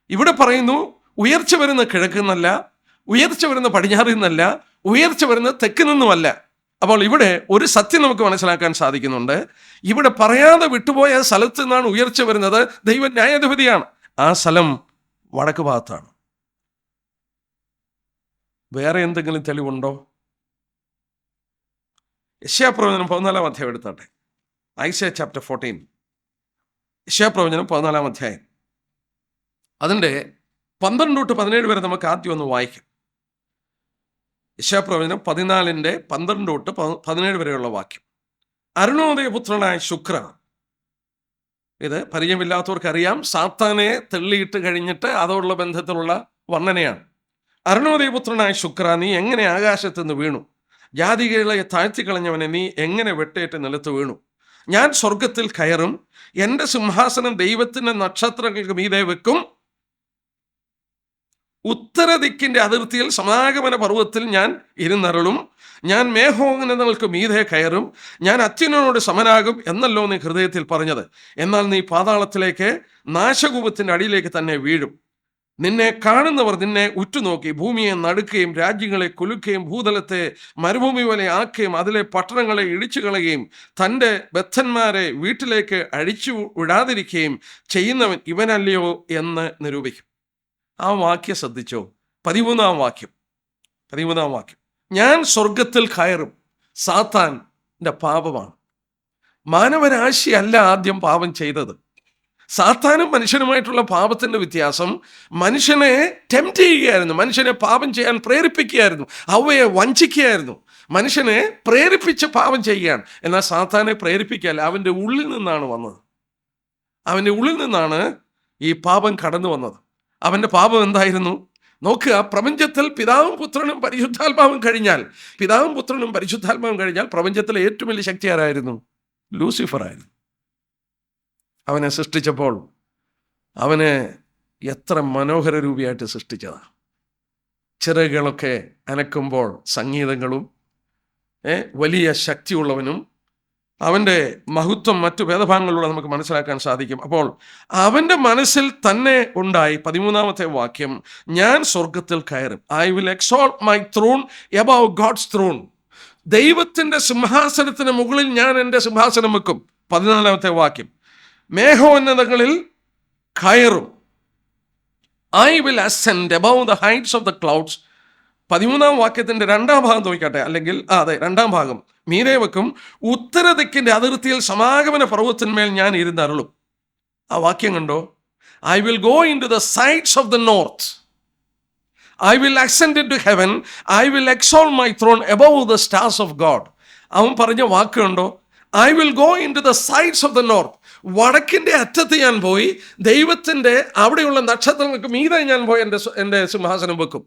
ഇവിടെ പറയുന്നു ഉയർച്ച വരുന്ന കിഴക്ക് നിന്നല്ല, ഉയർച്ച വരുന്ന പടിഞ്ഞാറ് നിന്നല്ല, ഉയർച്ച വരുന്ന തെക്ക് നിന്നുമല്ല. അപ്പോൾ ഇവിടെ ഒരു സത്യം നമുക്ക് മനസ്സിലാക്കാൻ സാധിക്കുന്നുണ്ട്. ഇവിടെ പറയാതെ വിട്ടുപോയ സ്ഥലത്ത് നിന്നാണ് ഉയർച്ച വരുന്നത്. ദൈവം ന്യായാധിപതിയാണ്. ആ സ്ഥലം വടക്ക് ഭാഗത്താണ്. വേറെ എന്തെങ്കിലും തെളിവുണ്ടോ? യെശയ്യാപ്രവചനം 14-ാം അധ്യായം എടുത്താട്ടെ. Isaiah chapter 14. യെശയ്യാപ്രവചനം 14-ാം അധ്യായം, അതിൻ്റെ 12-17 വരെ നമുക്ക് ആദ്യം ഒന്ന് വായിക്കാം. യെശയ്യാപ്രവചനം 14-12 വരെയുള്ള വാക്യം. അരുണോദയപുത്രനായ ശുക്ര. ഇത് പരിചയമില്ലാത്തവർക്കറിയാം. സാത്താനെ തെള്ളിയിട്ട് കഴിഞ്ഞിട്ട് അതോടുള്ള ബന്ധത്തിലുള്ള വർണ്ണനയാണ്. അരുണോദയപുത്രനായ ശുക്ര, നീ എങ്ങനെ ആകാശത്ത് നിന്ന് വീണു? ജാതികളെ താഴ്ത്തിക്കളഞ്ഞവനെ, നീ എങ്ങനെ വെട്ടേറ്റ് നിലത്ത് വീണു? ഞാൻ സ്വർഗത്തിൽ കയറും, എൻ്റെ സിംഹാസനം ദൈവത്തിൻ്റെ നക്ഷത്രങ്ങൾക്ക് മീതെ വെക്കും. ഉത്തരദിക്കിൻ്റെ അതിർത്തിയിൽ സമാഗമന പർവ്വതത്തിൽ ഞാൻ ഇരുന്നരുളും. ഞാൻ മേഘോന്നതങ്ങൾക്ക് മീതെ കയറും. ഞാൻ അത്യുന്നതനോട് സമനാകും എന്നല്ലോ നീ ഹൃദയത്തിൽ പറഞ്ഞത്. എന്നാൽ നീ പാതാളത്തിലേക്ക്, നാശകൂപത്തിൻ്റെ അടിയിലേക്ക് തന്നെ വീഴും. നിന്നെ കാണുന്നവർ നിന്നെ ഉറ്റുനോക്കി ഭൂമിയെ നടുക്കുകയും രാജ്യങ്ങളെ കുലുക്കുകയും ഭൂതലത്തെ മരുഭൂമി പോലെ ആക്കുകയും അതിലെ പട്ടണങ്ങളെ ഇടിച്ചു കളയുകയും തൻ്റെ ബദ്ധന്മാരെ വീട്ടിലേക്ക് അഴിച്ചു വിടാതിരിക്കുകയും ചെയ്യുന്നവൻ ഇവനല്ലയോ എന്ന് നിരൂപിക്കും. ആ വാക്യം ശ്രദ്ധിച്ചോ? 13-ാം വാക്യം. ഞാൻ സ്വർഗത്തിൽ കയറും. സാത്താൻ്റെ പാപമാണ്. മാനവരാശിയല്ല ആദ്യം പാപം ചെയ്തത്. സാത്താനും മനുഷ്യനുമായിട്ടുള്ള പാപത്തിൻ്റെ വ്യത്യാസം, മനുഷ്യനെ ടെംപ്റ്റ് ചെയ്യുകയായിരുന്നു, മനുഷ്യനെ പാപം ചെയ്യാൻ പ്രേരിപ്പിക്കുകയായിരുന്നു, ഹവ്വയെ വഞ്ചിക്കുകയായിരുന്നു, മനുഷ്യനെ പ്രേരിപ്പിച്ച് പാപം ചെയ്യുകയാണ്. എന്നാൽ സാത്താനെ പ്രേരിപ്പിക്കുകയല്ല, അവൻ്റെ ഉള്ളിൽ നിന്നാണ് വന്നത്. അവൻ്റെ ഉള്ളിൽ നിന്നാണ് ഈ പാപം കടന്നു വന്നത്. അവൻ്റെ പാപം എന്തായിരുന്നു? നോക്കുക, പ്രപഞ്ചത്തിൽ പിതാവും പുത്രനും പരിശുദ്ധാത്മാവും കഴിഞ്ഞാൽ പ്രപഞ്ചത്തിലെ ഏറ്റവും വലിയ ശക്തി ആരായിരുന്നു? ലൂസിഫർ ആയിരുന്നു. അവനെ സൃഷ്ടിച്ചപ്പോൾ അവനെ എത്ര മനോഹര രൂപിയായിട്ട് സൃഷ്ടിച്ചതാണ്. ചിറകുകളൊക്കെ അനക്കുമ്പോൾ സംഗീതങ്ങളും, വലിയ ശക്തിയുള്ളവനും, അവൻ്റെ മഹത്വം മറ്റു വേദഭാഗങ്ങളിലൂടെ നമുക്ക് മനസ്സിലാക്കാൻ സാധിക്കും. അപ്പോൾ അവൻ്റെ മനസ്സിൽ തന്നെ ഉണ്ടായി 13-ാമത്തെ വാക്യം, ഞാൻ സ്വർഗത്തിൽ കയറും. I will exalt my throne above God's throne. ദൈവത്തിൻ്റെ സിംഹാസനത്തിന് മുകളിൽ ഞാൻ എൻ്റെ സിംഹാസനം വെക്കും. 14-ാമത്തെ വാക്യം, മേഘോന്നതങ്ങളിൽ കയറും. I will ascend above the heights of the clouds. 13-ാം വാക്യത്തിൻ്റെ 2-ാം ഭാഗം നോക്കിക്കട്ടെ, അല്ലെങ്കിൽ അതെ 2-ാം ഭാഗം, മീതെ വെക്കും. ഉത്തരദിക്കിൻ്റെ അതിർത്തിയിൽ സമാഗമന പർവ്വതത്തിന്മേൽ ഞാൻ ഇരുന്നരുളും. ആ വാക്യം കണ്ടോ? I will go into the sides of the north. I will ascend into heaven. I will exalt my throne above the stars of God. അവൻ പറഞ്ഞ വാക്കുണ്ടോ? I will go into the sides of the north. വടക്കിൻ്റെ അറ്റത്ത് ഞാൻ പോയി ദൈവത്തിൻ്റെ അവിടെയുള്ള നക്ഷത്രങ്ങൾക്ക് മീതെ ഞാൻ പോയി എൻ്റെ സിംഹാസനം വെക്കും.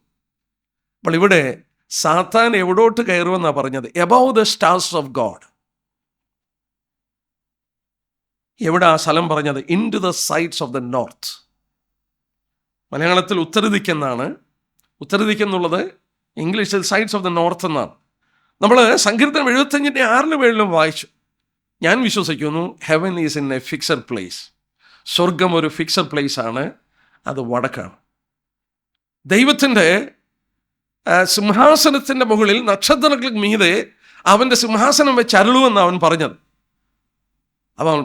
അപ്പോൾ ഇവിടെ സാത്താൻ എവിടോട്ട് കയറുമെന്നാണ് പറഞ്ഞത്? Above the stars of God. എവിടെ ആ സ്ഥലം പറഞ്ഞത്? Into the sides of the north. മലയാളത്തിൽ ഉത്തരദിക്കെന്നാണ്. ഉത്തരദിക്കെന്നുള്ളത് ഇംഗ്ലീഷിൽ സൈഡ്സ് ഓഫ് ദ നോർത്ത് എന്നാണ്. നമ്മൾ സങ്കീർത്തനം 75:6-7 വായിച്ചു. ഞാൻ വിശ്വസിക്കുന്നു heaven is in A fixed place. സ്വർഗം ഒരു ഫിക്സഡ് പ്ലേസ് ആണ്. അത് വടക്കാണ്. ദൈവത്തിൻ്റെ സിംഹാസനത്തിൻ്റെ മുകളിൽ നക്ഷത്രങ്ങൾക്ക് മീതെ അവൻ്റെ സിംഹാസനം വെച്ച് അരുളുവെന്ന് അവൻ പറഞ്ഞത്. അവൻ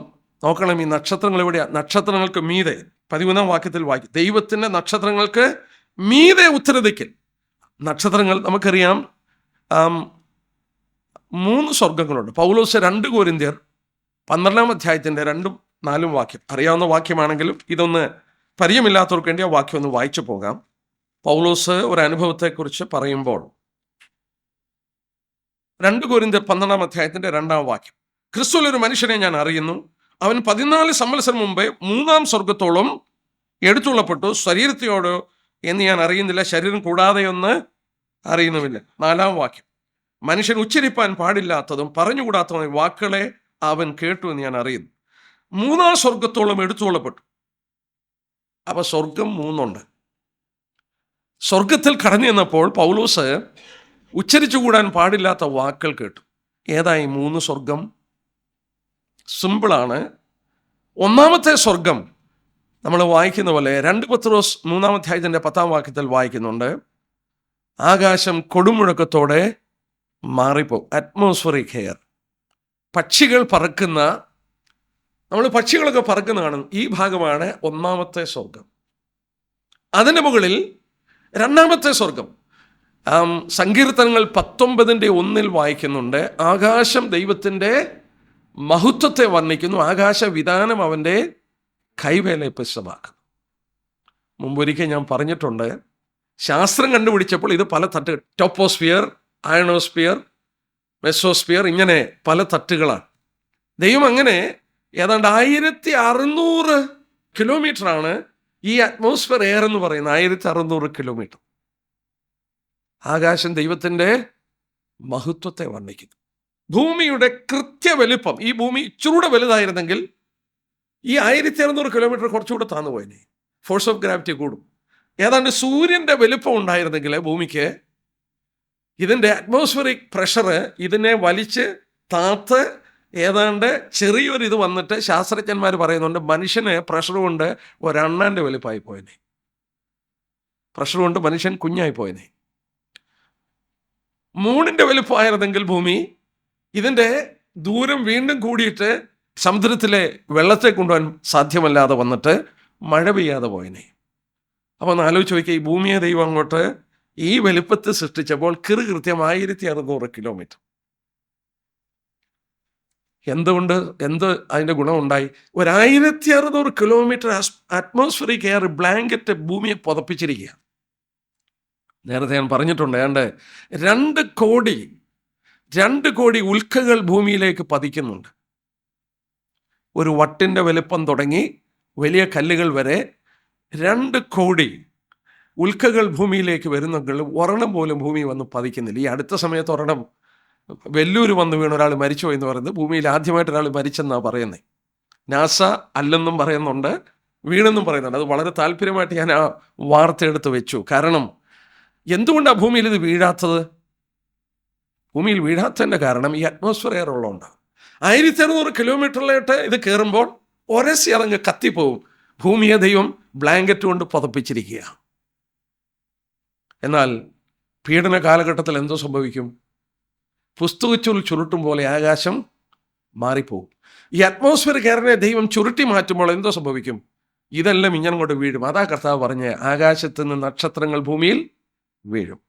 നോക്കണം, ഈ നക്ഷത്രങ്ങൾ എവിടെയാണ്? നക്ഷത്രങ്ങൾക്ക് മീതെ 13-ാം വാക്യത്തിൽ വായിക്കും, ദൈവത്തിൻ്റെ നക്ഷത്രങ്ങൾക്ക് മീതെ ഉത്തരദിക്കൽ. നക്ഷത്രങ്ങൾ നമുക്കറിയാം, 3 സ്വർഗങ്ങളുണ്ട്. പൗലോസ് 2 കൊരിന്ത്യർ 12-ാം അധ്യായത്തിൻ്റെ 2-4 വാക്യം അറിയാവുന്ന വാക്യമാണെങ്കിലും ഇതൊന്ന് പരിചയമില്ലാത്തവർക്ക് വേണ്ടി ആ വാക്യം ഒന്ന് വായിച്ചു പോകാം. പൗലോസ് ഒരു അനുഭവത്തെക്കുറിച്ച് പറയുമ്പോൾ 2 കൊരിന്ത്യർ 12-ാം അധ്യായത്തിൻ്റെ 2-ാം വാക്യം, ക്രിസ്തുവിൽ ഒരു മനുഷ്യനെ ഞാൻ അറിയുന്നു, അവൻ 14 സംവത്സരം മുമ്പേ 3-ാം സ്വർഗത്തോളം എടുത്തുള്ളപ്പെട്ടു, ശരീരത്തോടോ എന്ന് ഞാൻ അറിയുന്നില്ല, ശരീരം കൂടാതെയൊന്ന് അറിയുന്നുമില്ല. 4-ാം വാക്യം, മനുഷ്യൻ ഉച്ചരിപ്പാൻ പാടില്ലാത്തതും പറഞ്ഞുകൂടാത്തതുമായ വാക്കുകളെ അവൻ കേട്ടു എന്ന് ഞാൻ അറിയുന്നു. 3-ാം സ്വർഗത്തോളം എടുത്തുകൊള്ളപ്പെട്ടു. അപ്പൊ സ്വർഗം 3 ഉണ്ട്. സ്വർഗത്തിൽ കടന്നു ചെന്നപ്പോൾ പൗലോസ് ഉച്ചരിച്ചുകൂടാൻ പാടില്ലാത്ത വാക്കുകൾ കേട്ടു. ഏതായി 3 സ്വർഗം? സിമ്പിളാണ്. 1-ാമത്തെ സ്വർഗം നമ്മൾ വായിക്കുന്ന പോലെ 2 പത്രോസ് 3-ാം അധ്യായത്തിൻ്റെ 10-ാം വാക്യത്തിൽ വായിക്കുന്നുണ്ട്, ആകാശം കൊടുമുഴക്കത്തോടെ മാറിപ്പോകും. Atmospheric air. പക്ഷികൾ പറക്കുന്ന, നമ്മൾ പക്ഷികളൊക്കെ പറക്കുന്ന കാണും. ഈ ഭാഗമാണ് 1-ാമത്തെ സ്വർഗം. അതിൻ്റെ മുകളിൽ 2-ാമത്തെ സ്വർഗം. സങ്കീർത്തനങ്ങൾ 19:1 വായിക്കുന്നുണ്ട്, ആകാശം ദൈവത്തിൻ്റെ മഹത്വത്തെ വർണ്ണിക്കുന്നു, ആകാശവിധാനം അവൻ്റെ കൈവേലയെ പ്രശസ്തമാക്കുന്നു. മുമ്പൊരിക്കൽ ഞാൻ പറഞ്ഞിട്ടുണ്ട്, ശാസ്ത്രം കണ്ടുപിടിച്ചപ്പോൾ ഇത് പല തട്ടുകൾ, ടോപ്പോസ്ഫിയർ, അയണോസ്ഫിയർ, മെസോസ്ഫിയർ, ഇങ്ങനെ പല തട്ടുകളാണ്. ദൈവം അങ്ങനെ ഏതാണ്ട് 1600 കിലോമീറ്ററാണ് ഈ അറ്റ്മോസ്ഫിയർ എയർ എന്ന് പറയുന്നത്. 1600 കിലോമീറ്റർ. ആകാശം ദൈവത്തിൻ്റെ മഹത്വത്തെ വർണ്ണിക്കുന്നു. ഭൂമിയുടെ കൃത്യ വലിപ്പം, ഈ ഭൂമി ഇച്ചിരൂടെ വലുതായിരുന്നെങ്കിൽ ഈ 1600 കിലോമീറ്റർ കുറച്ചുകൂടെ താന്നു പോയനെ. ഫോഴ്സ് ഓഫ് ഗ്രാവിറ്റി കൂടും. ഏതാണ്ട് സൂര്യൻ്റെ വലിപ്പം ഉണ്ടായിരുന്നെങ്കിൽ ഭൂമിക്ക്, ഇതിൻ്റെ അറ്റ്മോസ്ഫിയറിക് പ്രഷർ ഇതിനെ വലിച്ച് താത്ത് ഏതാണ്ട് ചെറിയൊരിത് വന്നിട്ട് ശാസ്ത്രജ്ഞന്മാർ പറയുന്നുണ്ട്, മനുഷ്യന് പ്രഷർ കൊണ്ട് ഒരെണ്ണാൻ്റെ വലിപ്പമായി പോയനെ. പ്രഷർ കൊണ്ട് മനുഷ്യൻ കുഞ്ഞായി പോയനെ. 3-ന്റെ വലിപ്പമായിരുന്നെങ്കിൽ ഭൂമി, ഇതിൻ്റെ ദൂരം വീണ്ടും കൂടിയിട്ട് സമുദ്രത്തിലെ വെള്ളത്തെ കൊണ്ടുപോകാൻ സാധ്യമല്ലാതെ വന്നിട്ട് മഴ പെയ്യാതെ പോയനെ. അപ്പോൾ ഒന്ന് ആലോചിച്ച് നോക്കിയാൽ, ഈ ഭൂമിയെ ദൈവം അങ്ങോട്ട് ഈ വലിപ്പത്തിൽ സൃഷ്ടിച്ചപ്പോൾ കൃത്യം 1600 കിലോമീറ്റർ. എന്ത് അതിൻ്റെ ഗുണമുണ്ടായി? 1600 കിലോമീറ്റർ അറ്റ്മോസ്ഫിയറിക് എയർ ബ്ലാങ്കറ്റ് ഭൂമിയെ പുതപ്പിച്ചിരിക്കുക. നേരത്തെ ഞാൻ പറഞ്ഞിട്ടുണ്ട്, ഏതാണ്ട് 2 കോടി ഉൽക്കകൾ ഭൂമിയിലേക്ക് പതിക്കുന്നുണ്ട്. ഒരു വട്ടിൻ്റെ വലിപ്പം തുടങ്ങി വലിയ കല്ലുകൾ വരെ 2 കോടി ഉൽക്കകൾ ഭൂമിയിലേക്ക് വരുന്നെങ്കിൽ ഒരെണ്ണം പോലും ഭൂമി വന്ന് പതിക്കുന്നില്ല. ഈ അടുത്ത സമയത്ത് ഒരെണ്ണം വെല്ലൂർ വന്ന് വീണ് ഒരാൾ മരിച്ചു എന്ന് പറയുന്നത്, ഭൂമിയിൽ ആദ്യമായിട്ട് ഒരാൾ മരിച്ചെന്നാണ് പറയുന്നത്. നാസ അല്ലെന്നും പറയുന്നുണ്ട്, വീണെന്നും പറയുന്നുണ്ട്. അത് വളരെ താല്പര്യമായിട്ട് ഞാൻ ആ വാർത്ത എടുത്ത് വെച്ചു. കാരണം എന്തുകൊണ്ടാണ് ഭൂമിയിൽ ഇത് വീഴാത്തത്? ഭൂമിയിൽ വീഴാത്തതിൻ്റെ കാരണം ഈ അറ്റ്മോസ്ഫിയർ എയർ ഉള്ളതുകൊണ്ട്. 1600 കിലോമീറ്ററിലോട്ട് ഇത് കയറുമ്പോൾ ഒരസി ഇറങ്ങ് കത്തിപ്പോവും. ഭൂമിയെ ദൈവം ബ്ലാങ്കറ്റ് കൊണ്ട് പുതപ്പിച്ചിരിക്കുക. എന്നാൽ പീഡന കാലഘട്ടത്തിൽ എന്തോ സംഭവിക്കും? പുസ്തകച്ചുരുൾ ചുരുട്ടും പോലെ ആകാശം മാറിപ്പോകും. ഈ അറ്റ്മോസ്ഫിയർ എയറിനെ ദൈവം ചുരുട്ടി മാറ്റുമ്പോൾ എന്തോ സംഭവിക്കും? ഇതെല്ലാം ഇങ്ങനെ കൊണ്ട് വീഴും. അതാ കർത്താവ് പറഞ്ഞ്, ആകാശത്ത് നിന്ന് നക്ഷത്രങ്ങൾ ഭൂമിയിൽ വീഴും.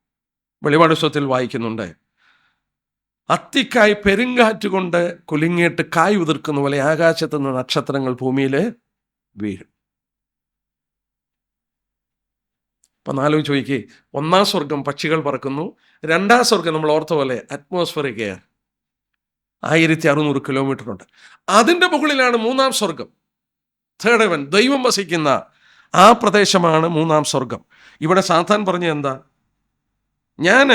വെളിപാട് പുസ്തകത്തിൽ വായിക്കുന്നുണ്ട്, അത്തിക്കായ് പെരുങ്കാറ്റ് കൊണ്ട് കുലുങ്ങിയിട്ട് കായ് ഉതിർക്കുന്ന പോലെ ആകാശത്ത് നിന്ന് നക്ഷത്രങ്ങൾ ഭൂമിയിൽ വീഴും. അപ്പം ആലോചിച്ച് നോക്കിയേ, 1-ാം സ്വർഗം പക്ഷികൾ പറക്കുന്നു, 2-ാം സ്വർഗം നമ്മൾ ഓർത്ത പോലെ അറ്റ്മോസ്ഫിയറിക് എയർ 1600 കിലോമീറ്റർ ഉണ്ട്. അതിൻ്റെ മുകളിലാണ് 3-ാം സ്വർഗം, തേർഡ് ഹെവൻ, ദൈവം വസിക്കുന്ന ആ പ്രദേശമാണ് 3-ാം സ്വർഗം. ഇവിടെ സാത്താൻ പറഞ്ഞ എന്താ? ഞാൻ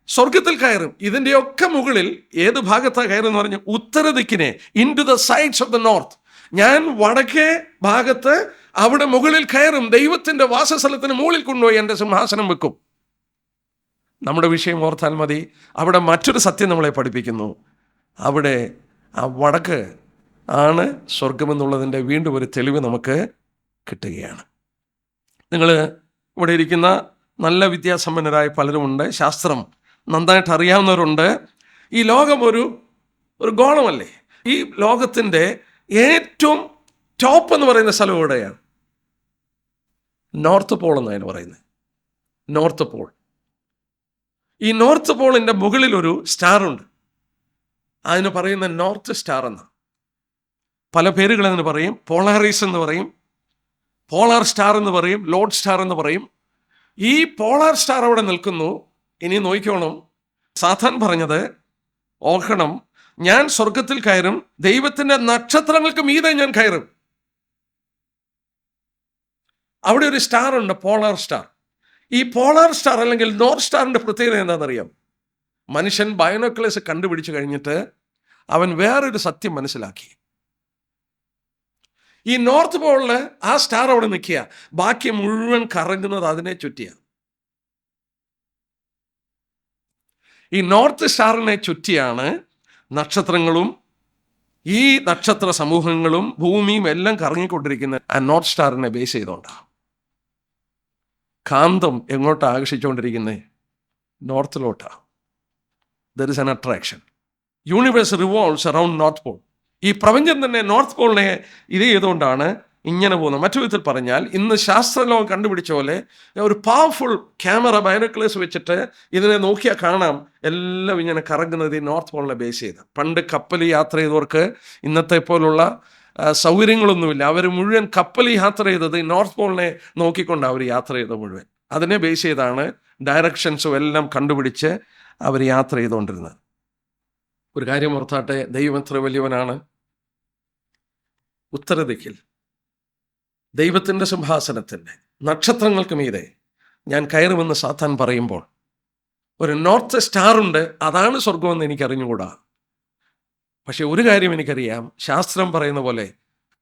സ്വർഗത്തിൽ കയറും. ഇതിൻ്റെയൊക്കെ മുകളിൽ ഏത് ഭാഗത്താണ് കയറുമെന്ന് പറഞ്ഞ്, ഉത്തരദിക്കിനെ, into the sides of the north. ഞാൻ വടക്കേ ഭാഗത്ത് അവിടെ മുകളിൽ കയറും, ദൈവത്തിൻ്റെ വാസസ്ഥലത്തിന് മുകളിൽ കൊണ്ടുപോയി എൻ്റെ സിംഹാസനം വെക്കും. നമ്മുടെ വിഷയം ഓർത്താൽ മതി. അവിടെ മറ്റൊരു സത്യം നമ്മളെ പഠിപ്പിക്കുന്നു. അവിടെ ആ വടക്ക് ആണ് സ്വർഗമെന്നുള്ളതിൻ്റെ വീണ്ടും ഒരു തെളിവ് നമുക്ക് കിട്ടുകയാണ്. നിങ്ങൾ ഇവിടെ ഇരിക്കുന്ന നല്ല വിദ്യാസമ്പന്നരായ പലരുമുണ്ട്, ശാസ്ത്രം നന്നായിട്ട് അറിയാവുന്നവരുണ്ട്. ഈ ലോകം ഒരു ഗോളമല്ലേ? ഈ ലോകത്തിൻ്റെ ഏറ്റവും ടോപ്പ് എന്ന് പറയുന്ന സ്ഥലം എവിടെയാണ്? നോർത്ത് പോൾ എന്നാണ് പറയുന്നത്. North pole. ഈ നോർത്ത് പോളിൻ്റെ മുകളിലൊരു സ്റ്റാറുണ്ട്. അതിന് പറയുന്ന നോർത്ത് സ്റ്റാർ എന്ന. പല പേരുകൾ അതിന് പറയും. പോളാറിസ് എന്ന് പറയും, പോളാർ സ്റ്റാർ എന്ന് പറയും, ലോഡ് സ്റ്റാർ എന്ന് പറയും. ഈ പോളാർ സ്റ്റാർ അവിടെ നിൽക്കുന്നു. ഇനി നോക്കിക്കോണം, സാത്താൻ പറഞ്ഞത് ഓർക്കണം, ഞാൻ സ്വർഗത്തിൽ കയറും, ദൈവത്തിൻ്റെ നക്ഷത്രങ്ങൾക്ക് മീതെ ഞാൻ കയറും. അവിടെ ഒരു സ്റ്റാർ ഉണ്ട്, പോളാർ സ്റ്റാർ. ഈ പോളാർ സ്റ്റാർ അല്ലെങ്കിൽ നോർത്ത് സ്റ്റാറിൻ്റെ പ്രത്യേകത എന്താണെന്നറിയാം? മനുഷ്യൻ ബൈനോക്കുലേഴ്സ് കണ്ടുപിടിച്ച് കഴിഞ്ഞിട്ട് അവൻ വേറൊരു സത്യം മനസ്സിലാക്കി. ഈ നോർത്ത് പോളിൽ ആ സ്റ്റാർ അവിടെ നിൽക്കുക, ബാക്കി മുഴുവൻ കറങ്ങുന്നത് അതിനെ ചുറ്റിയാണ്. ഈ നോർത്ത് സ്റ്റാറിനെ ചുറ്റിയാണ് നക്ഷത്രങ്ങളും ഈ നക്ഷത്ര സമൂഹങ്ങളും ഭൂമിയും എല്ലാം കറങ്ങിക്കൊണ്ടിരിക്കുന്ന ആ നോർത്ത് സ്റ്റാറിനെ ബേസ് ചെയ്തുകൊണ്ടാണ്. കാന്തം എങ്ങോട്ടാണ് ആകർഷിച്ചുകൊണ്ടിരിക്കുന്നത്? നോർത്തിലോട്ടാണ്. There is an attraction. Universe revolves around north pole. ഈ പ്രപഞ്ചം തന്നെ നോർത്ത് പോളിനെ ഇത് ചെയ്തുകൊണ്ടാണ് ഇങ്ങനെ പോകുന്നത്. മറ്റു വിധത്തിൽ പറഞ്ഞാൽ, ഇന്ന് ശാസ്ത്രലോകം കണ്ടുപിടിച്ച പോലെ ഒരു പവർഫുൾ ക്യാമറ, ബൈനോക്കുലേഴ്സ് വെച്ചിട്ട് ഇതിനെ നോക്കിയാൽ കാണാം എല്ലാം ഇങ്ങനെ കറങ്ങുന്നത് ഈ നോർത്ത് പോളിനെ ബേസ് ചെയ്ത്. പണ്ട് കപ്പൽ യാത്ര ചെയ്തവർക്ക് ഇന്നത്തെ പോലുള്ള സൗകര്യങ്ങളൊന്നുമില്ല. അവർ മുഴുവൻ കപ്പൽ യാത്ര ചെയ്തത് ഈ നോർത്ത് പോളിനെ നോക്കിക്കൊണ്ടാണ് അവർ യാത്ര ചെയ്തത് മുഴുവൻ. അതിനെ ബേസ് ചെയ്താണ് ഡയറക്ഷൻസും എല്ലാം കണ്ടുപിടിച്ച് അവർ യാത്ര ചെയ്തുകൊണ്ടിരുന്നത്. ഒരു കാര്യം ഓർത്താട്ടെ, ദൈവം എത്ര വലിയവനാണ്. ഉത്തരദിക്കിൽ ദൈവത്തിൻ്റെ സിംഹാസനത്തിൻ്റെ നക്ഷത്രങ്ങൾക്ക് മീതെ ഞാൻ കയറുമെന്ന് സാത്താൻ പറയുമ്പോൾ ഒരു നോർത്ത് സ്റ്റാറുണ്ട്, അതാണ് സ്വർഗമെന്ന് എനിക്കറിഞ്ഞുകൂടാ. പക്ഷെ ഒരു കാര്യം എനിക്കറിയാം, ശാസ്ത്രം പറയുന്ന പോലെ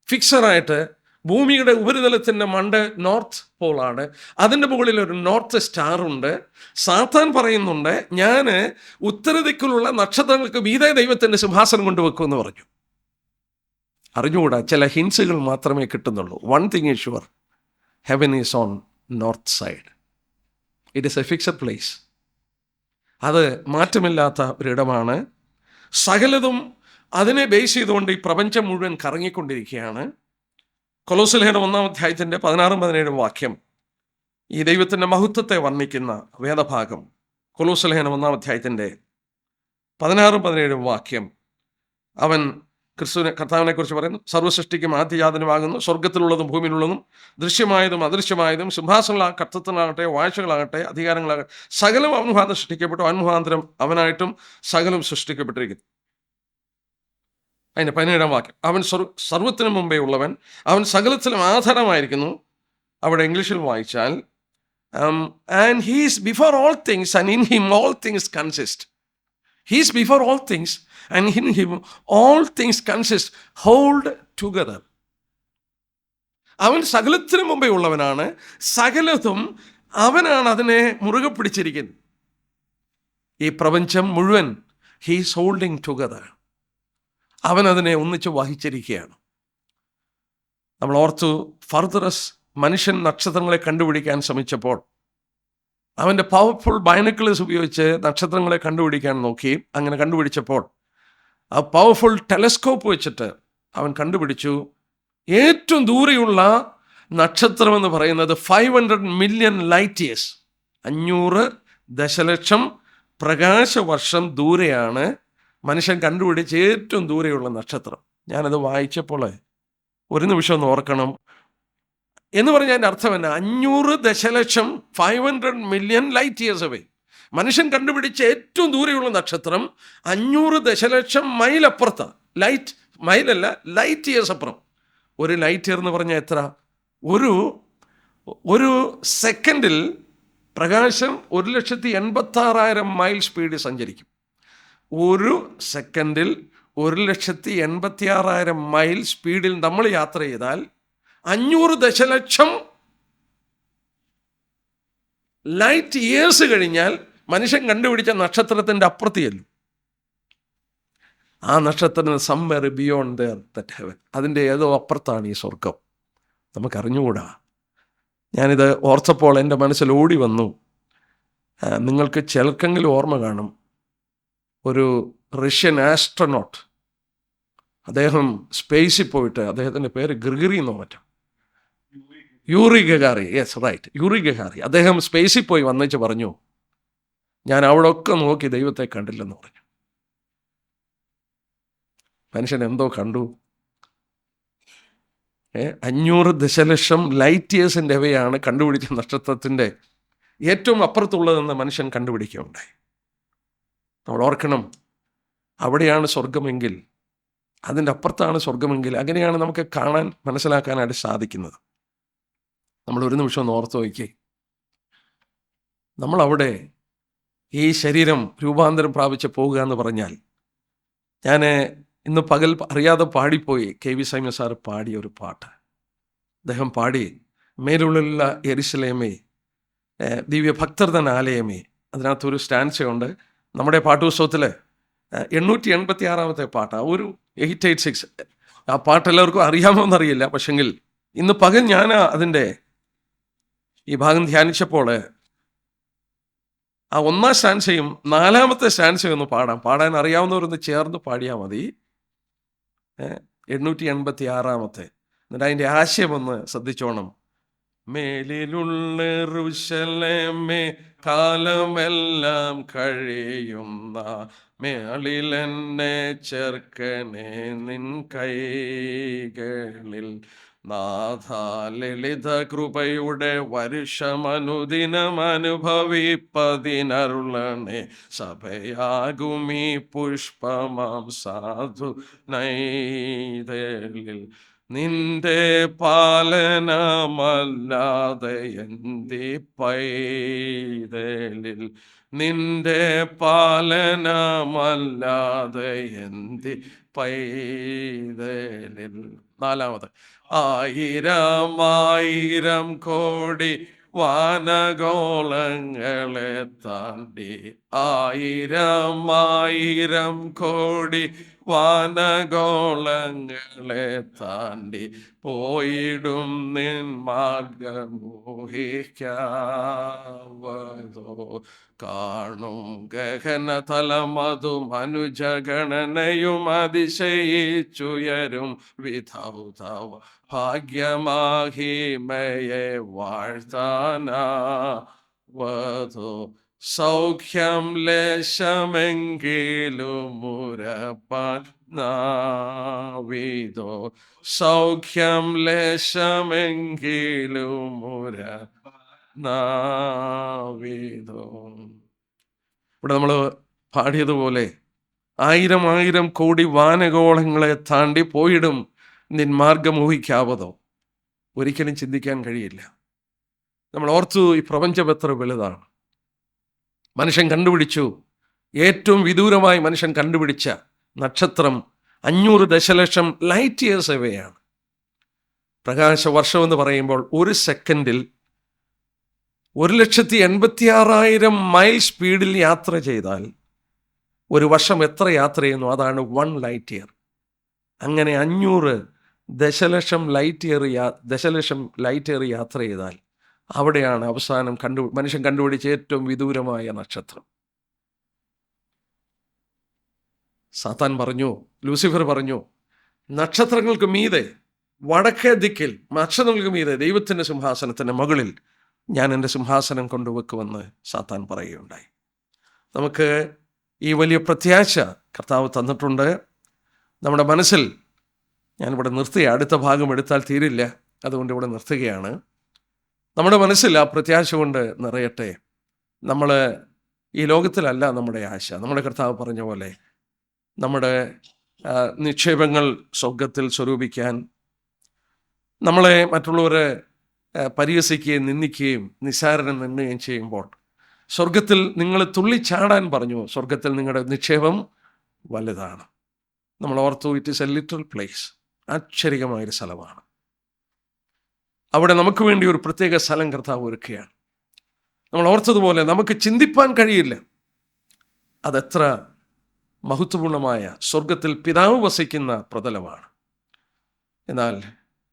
ഫിക്സറായിട്ട് ഭൂമിയുടെ ഉപരിതലത്തിൻ്റെ മണ്ട് നോർത്ത് പോളാണ്, അതിൻ്റെ മുകളിൽ ഒരു നോർത്ത് സ്റ്റാറുണ്ട്. സാത്താൻ പറയുന്നുണ്ട്, ഞാൻ ഉത്തരദിക്കിലുള്ള നക്ഷത്രങ്ങൾക്ക് മീതെ ദൈവത്തിൻ്റെ സിംഹാസനം കൊണ്ടുവെക്കുമെന്ന് പറഞ്ഞു. അറിഞ്ഞുകൂടാ, ചില ഹിൻസുകൾ മാത്രമേ കിട്ടുന്നുള്ളൂ. One thing is sure, heaven is on north side. It is a fixed place. അത് മാറ്റമില്ലാത്ത ഒരിടമാണ്. സകലതും അതിനെ ബേസ് ചെയ്തുകൊണ്ട് ഈ പ്രപഞ്ചം മുഴുവൻ കറങ്ങിക്കൊണ്ടിരിക്കുകയാണ്. കൊലോസ്യ ലേഖനം 1-ാം അധ്യായത്തിൻ്റെ 16-17 വാക്യം ഈ ദൈവത്തിൻ്റെ മഹത്വത്തെ വർണ്ണിക്കുന്ന വേദഭാഗം. കൊലോസ്യ ലേഖനം 1-ാം അധ്യായത്തിൻ്റെ 16-17 വാക്യം. അവൻ കർത്താവിനെ കുറിച്ച് പറയുന്നു, സർവ്വസൃഷ്ടിക്കും ആദ്യജാതനുമാകുന്നു, സ്വർഗത്തിലുള്ളതും ഭൂമിയിലുള്ളതും ദൃശ്യമായതും അദൃശ്യമായതും, സിംഹാസനങ്ങളാകട്ടെ, കർത്തൃത്വങ്ങളാകട്ടെ, വാഴ്ചകളാകട്ടെ, അധികാരങ്ങളാകട്ടെ, സകലം അവൻ മുഖാന്തരം സൃഷ്ടിക്കപ്പെട്ടു, അവൻ മുഖാന്തരം അവനായിട്ടും സകലം സൃഷ്ടിക്കപ്പെട്ടിരിക്കുന്നു. അതിൻ്റെ 17-ാം വാക്യം, അവൻ സർവ്വത്തിനു മുമ്പേ ഉള്ളവൻ, അവൻ സകലത്തിലും ആധാരമായിരിക്കുന്നു. അവിടെ ഇംഗ്ലീഷിൽ വായിച്ചാൽ and he is before all things and in him all things consist. He is before all things and in him all things consist, hold together. അവൻ സകലത്തിനു മുമ്പേ ഉള്ളവനാണ്, സകലതും അവനാണ് അതിനെ മുറുകെ പിടിച്ചിരിക്കുന്നത്. ഈ പ്രപഞ്ചം മുഴുവൻ he is holding together. അവൻ അതിനെ ഒന്നിച്ച് വഹിച്ചിരിക്കുകയാണ്. നമ്മൾ ഓർത്തു, ഫർദറസ് മനുഷ്യൻ നക്ഷത്രങ്ങളെ കണ്ടുപിടിക്കാൻ ശ്രമിച്ചപ്പോൾ അവൻ്റെ പവർഫുൾ ബൈനോക്കുലേഴ്സ് ഉപയോഗിച്ച് നക്ഷത്രങ്ങളെ കണ്ടുപിടിക്കാൻ നോക്കി. അങ്ങനെ കണ്ടുപിടിച്ചപ്പോൾ ആ പവർഫുൾ ടെലസ്കോപ്പ് വെച്ചിട്ട് അവൻ കണ്ടുപിടിച്ചു, ഏറ്റവും ദൂരെയുള്ള നക്ഷത്രം എന്ന് പറയുന്നത് 500 മില്യൺ ലൈറ്റ് ഇയേഴ്സ്, 500 ദശലക്ഷം പ്രകാശവർഷം ദൂരെയാണ് മനുഷ്യൻ കണ്ടുപിടിച്ച ഏറ്റവും ദൂരെയുള്ള നക്ഷത്രം. ഞാനത് വായിച്ചപ്പോൾ ഒരു നിമിഷം ഒന്ന് ഓർക്കണം. എന്ന് പറഞ്ഞാൽ അതിൻ്റെ അർത്ഥം എന്നാ? 500 ദശലക്ഷം 500 മില്യൺ ലൈറ്റ് ഇയേഴ്സ് അവേ. മനുഷ്യൻ കണ്ടുപിടിച്ച ഏറ്റവും ദൂരെയുള്ള നക്ഷത്രം 500 ദശലക്ഷം മൈൽ അപ്പുറത്താണ്. ലൈറ്റ് മൈലല്ല, ലൈറ്റ് ഇയേഴ്സ് അപ്പുറം. ഒരു ലൈറ്റ് ഇയർ എന്ന് പറഞ്ഞാൽ എത്ര? ഒരു സെക്കൻഡിൽ പ്രകാശം 1,86,000 മൈൽ സ്പീഡിൽ സഞ്ചരിക്കും. ഒരു സെക്കൻഡിൽ 1,86,000 മൈൽ സ്പീഡിൽ നമ്മൾ യാത്ര ചെയ്താൽ 500 ദശലക്ഷം ലൈറ്റ് ഇയേഴ്സ് കഴിഞ്ഞാൽ മനുഷ്യൻ കണ്ടുപിടിച്ച നക്ഷത്രത്തിൻ്റെ അപ്പുറത്ത് ചെല്ലും. ആ നക്ഷത്രത്തിന് സംവെയർ ബിയോണ്ട് ദാറ്റ് ഹെവൻ, അതിൻ്റെ ഏതോ അപ്പുറത്താണ് ഈ സ്വർഗം. നമുക്കറിഞ്ഞുകൂടാ. ഞാനിത് ഓർത്തപ്പോൾ എൻ്റെ മനസ്സിൽ ഓടി വന്നു. നിങ്ങൾക്ക് ചിലർക്കെങ്കിലും ഓർമ്മ കാണും, ഒരു റഷ്യൻ ആസ്ട്രോനോട്ട്, അദ്ദേഹം സ്പേസിൽ പോയിട്ട്, അദ്ദേഹത്തിൻ്റെ പേര് ഗ്രിഗറി എന്നോ മറ്റോ, യൂറി ഗഗാറി, യെസ് റൈറ്റ്, യൂറി ഗഗാറി. അദ്ദേഹം സ്പേസിൽ പോയി വന്നിച്ച് പറഞ്ഞു, ഞാൻ അവിടെ ഒക്കെ നോക്കി ദൈവത്തെ കണ്ടില്ലെന്ന് പറഞ്ഞു. മനുഷ്യൻ എന്തോ കണ്ടു. 500 ദശലക്ഷം ലൈറ്റ് ഇയേഴ്സിൻ്റെ അവയാണ് കണ്ടുപിടിച്ച നക്ഷത്രത്തിൻ്റെ ഏറ്റവും അപ്പുറത്തുള്ളതെന്ന് മനുഷ്യൻ കണ്ടുപിടിക്കുകയുണ്ടായി. നമ്മൾ ഓർക്കണം, അവിടെയാണ് സ്വർഗമെങ്കിൽ, അതിൻ്റെ അപ്പുറത്താണ് സ്വർഗമെങ്കിൽ, അങ്ങനെയാണ് നമുക്ക് കാണാൻ മനസ്സിലാക്കാനായിട്ട് സാധിക്കുന്നത്. നമ്മൾ ഒരു നിമിഷം ഒന്ന് ഓർത്ത് വയ്ക്കേ, നമ്മളവിടെ ഈ ശരീരം രൂപാന്തരം പ്രാപിച്ച് പോകുക എന്ന് പറഞ്ഞാൽ, ഞാൻ ഇന്ന് പകൽ അറിയാതെ പാടിപ്പോയി KV സൈമൻ സാർ പാടിയ ഒരു പാട്ട്. അദ്ദേഹം പാടി, മേലുള്ള യെരുശലേമേ ദിവ്യ ഭക്തർതൻ ആലയമേ. അതിനകത്തൊരു സ്റ്റാൻസയുണ്ട്. നമ്മുടെ പാട്ടുപുസ്തകത്തിൽ 886 പാട്ടാണ്, ഒരു 886. ആ പാട്ട് എല്ലാവർക്കും അറിയാമോന്നറിയില്ല. പക്ഷെങ്കിൽ ഇന്ന് പകൽ ഞാൻ അതിൻ്റെ ഈ ഭാഗം ധ്യാനിച്ചപ്പോൾ ആ 1ാം സ്റ്റാൻസയും 4ാമത്തെ സ്റ്റാൻസയും ഒന്ന് പാടാൻ അറിയാവുന്നവരൊന്ന് ചേർന്ന് പാടിയാൽ മതി. 886. എന്നിട്ട് അതിൻ്റെ ആശയം ഒന്ന് ശ്രദ്ധിച്ചോണം. മേലിലുള്ള യെരൂശലേമേ കാലമെല്ലാം കഴിയുന്ന മേളിലെന്നെ ചേർക്കണേ നിൻ കൈകളിൽ. നാഥ ലളിത കൃപയുടെ വരുഷമനുദിനം അനുഭവിപ്പതിനരുളണേ സഭയാകുമീ പുഷ്പമാം സാധു നൈതലിൽ. നിന്റെ പാലനമല്ലാതെ എന്തി പൈതലിൽ, നിന്റെ പാലനമല്ലാതെ എന്തി പൈതലിൽ. 4ാമത്, 1000 കോടി വാനഗോളങ്ങളെ താണ്ടി, 1000 കോടി വാനഗോളങ്ങളെ താണ്ടി പോയിടും നിൻ മാർഗമോഹിക്കാവതോ. കാണും ഗഗനതലമതും അനുജഗണനയും അതിശയിച്ചുയരും വിധൗതവ ഭാഗ്യമാഹിമയെ വാഴ്ത്താനാവതോ. സൗഖ്യം ലേശമെങ്കിലും മുരപ്പാൻ നാവിതോ, സൗഖ്യം ലേശമെങ്കിലും മുരപ്പാൻ നാവിതോ. ഇവിടെ നമ്മൾ പാടിയതുപോലെ 1000 കോടി വാനഗോളങ്ങളെ താണ്ടി പോയിടും നിൻ മാർഗം ഊഹിക്കാവതോ. ഒരിക്കലും ചിന്തിക്കാൻ കഴിയില്ല. നമ്മൾ ഓർത്തു, ഈ പ്രപഞ്ചം എത്ര വലുതാണ്. മനുഷ്യൻ കണ്ടുപിടിച്ചു, ഏറ്റവും വിദൂരമായി മനുഷ്യൻ കണ്ടുപിടിച്ച നക്ഷത്രം 500 ദശലക്ഷം ലൈറ്റ് ഇയേഴ്സ് അവയാണ്. പ്രകാശവർഷം എന്ന് പറയുമ്പോൾ ഒരു സെക്കൻഡിൽ 1,86,000 മൈൽ സ്പീഡിൽ യാത്ര ചെയ്താൽ ഒരു വർഷം എത്ര യാത്ര ചെയ്യുന്നു? അതാണ് 1 ലൈറ്റ് ഇയർ. അങ്ങനെ 500 ദശലക്ഷം ലൈറ്റ് ഇയർ യാത്ര ചെയ്താൽ അവിടെയാണ് അവസാനം മനുഷ്യൻ കണ്ടുപിടിച്ച ഏറ്റവും വിദൂരമായ നക്ഷത്രം. സാത്താൻ പറഞ്ഞു, ലൂസിഫർ പറഞ്ഞു, നക്ഷത്രങ്ങൾക്ക് മീതെ, വടക്കേ ദിക്കിൽ നക്ഷത്രങ്ങൾക്ക് മീതെ ദൈവത്തിൻ്റെ സിംഹാസനത്തിൻ്റെ മുകളിൽ ഞാൻ എൻ്റെ സിംഹാസനം കൊണ്ടുവെക്കുമെന്ന് സാത്താൻ പറയുകയുണ്ടായി. നമുക്ക് ഈ വലിയ പ്രത്യാശ കർത്താവ് തന്നിട്ടുണ്ട് നമ്മുടെ മനസ്സിൽ. ഞാനിവിടെ നിർത്തുക, അടുത്ത ഭാഗം എടുത്താൽ തീരില്ല, അതുകൊണ്ട് ഇവിടെ നിർത്തുകയാണ്. നമ്മുടെ മനസ്സിൽ ആ പ്രത്യാശ കൊണ്ട് നിറയട്ടെ. നമ്മൾ ഈ ലോകത്തിലല്ല നമ്മുടെ ആശ. നമ്മുടെ കർത്താവ് പറഞ്ഞ പോലെ നമ്മുടെ നിക്ഷേപങ്ങൾ സ്വർഗത്തിൽ സ്വരൂപിക്കാൻ, നമ്മളെ മറ്റുള്ളവരെ പരിഹസിക്കുകയും നിന്ദിക്കുകയും നിസ്സാരനം നിന്നുകയും ചെയ്യുമ്പോൾ സ്വർഗത്തിൽ നിങ്ങൾ തുള്ളിച്ചാടാൻ പറഞ്ഞു. സ്വർഗത്തിൽ നിങ്ങളുടെ നിക്ഷേപം വലുതാണ്. നമ്മൾ ഓർത്തു, it is a little place. ആശ്ചര്യമായൊരു സ്ഥലമാണ്. അവിടെ നമുക്ക് വേണ്ടി ഒരു പ്രത്യേക സ്ഥലം കർത്താവ് ഒരുക്കുകയാണ്. നമ്മൾ ഓർത്തതുപോലെ നമുക്ക് ചിന്തിപ്പാൻ കഴിയില്ല. അതെത്ര മഹത്വപൂർണമായ സ്വർഗത്തിൽ പിതാവ് വസിക്കുന്ന പ്രതലമാണ്. എന്നാൽ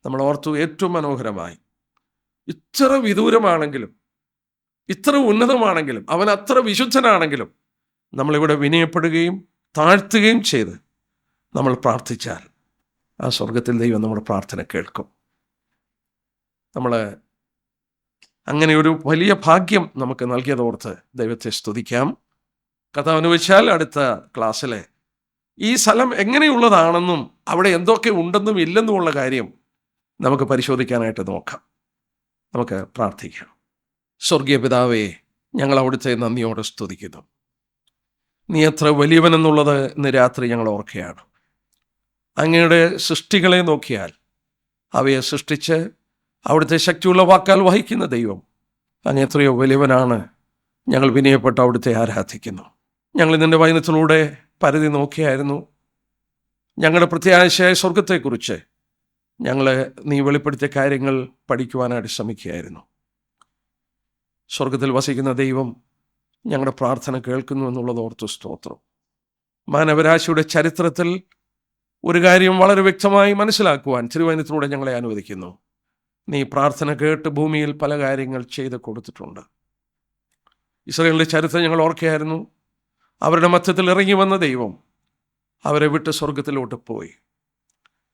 നമ്മൾ ഓർത്തു, ഏറ്റവും മനോഹരമായി, ഇത്ര വിദൂരമാണെങ്കിലും ഇത്ര ഉന്നതമാണെങ്കിലും അവൻ അത്ര വിശുദ്ധനാണെങ്കിലും നമ്മളിവിടെ വിനയപ്പെടുകയും താഴ്ത്തുകയും ചെയ്ത് നമ്മൾ പ്രാർത്ഥിച്ചാൽ ആ സ്വർഗത്തിൽ ദൈവം നമ്മുടെ പ്രാർത്ഥന കേൾക്കും. നമ്മൾ അങ്ങനെ ഒരു വലിയ ഭാഗ്യം നമുക്ക് നൽകിയതോർത്ത് ദൈവത്തെ സ്തുതിക്കാം. കർത്താവിന് വെച്ചാൽ അടുത്ത ക്ലാസ്സിലെ ഈ സ്ഥലം എങ്ങനെയുള്ളതാണെന്നും അവിടെ എന്തൊക്കെ ഉണ്ടെന്നും ഇല്ലെന്നുമുള്ള കാര്യം നമുക്ക് പരിശോധിക്കാനായിട്ട് നോക്കാം. നമുക്ക് പ്രാർത്ഥിക്കാം. സ്വർഗീയ പിതാവേ, ഞങ്ങൾ അവിടുത്തെ നന്ദിയോടെ സ്തുതിക്കുന്നു. നീ എത്ര വലിയവനെന്നുള്ളത് ഇന്ന് രാത്രി ഞങ്ങൾ ഓർക്കുകയാണ്. അങ്ങയുടെ സൃഷ്ടികളെ നോക്കിയാൽ അവയെ സൃഷ്ടിച്ച് അവിടുത്തെ ശക്തിയുള്ള വാക്കാൽ വഹിക്കുന്ന ദൈവം അങ്ങ് എത്രയോ വലിയവനാണ്. ഞങ്ങൾ വിനയപ്പെട്ട് അവിടുത്തെ ആരാധിക്കുന്നു. ഞങ്ങൾ നിൻ്റെ വചനത്തിലൂടെ പരിധി നോക്കിയായിരുന്നു. ഞങ്ങളുടെ പ്രത്യാശയായ സ്വർഗത്തെക്കുറിച്ച് നീ വെളിപ്പെടുത്തിയ കാര്യങ്ങൾ പഠിക്കുവാനായിട്ട് ശ്രമിക്കുകയായിരുന്നു. സ്വർഗത്തിൽ വസിക്കുന്ന ദൈവം ഞങ്ങളുടെ പ്രാർത്ഥന കേൾക്കുന്നു എന്നുള്ളത് ഓർത്തു സ്തോത്രം. മാനവരാശിയുടെ ചരിത്രത്തിൽ ഒരു കാര്യം വളരെ വ്യക്തമായി മനസ്സിലാക്കുവാൻ തിരുവചനത്തിലൂടെ ഞങ്ങളെ അനുവദിക്കുന്നു. നീ പ്രാർത്ഥന കേട്ട് ഭൂമിയിൽ പല കാര്യങ്ങൾ ചെയ്ത് കൊടുത്തിട്ടുണ്ട്. ഇസ്രായേലിൻ്റെ ചരിത്രം ഞങ്ങൾ ഓർക്കുകയായിരുന്നു. അവരുടെ മധ്യത്തിൽ ഇറങ്ങി വന്ന ദൈവം അവരെ വിട്ട് സ്വർഗത്തിലോട്ട് പോയി.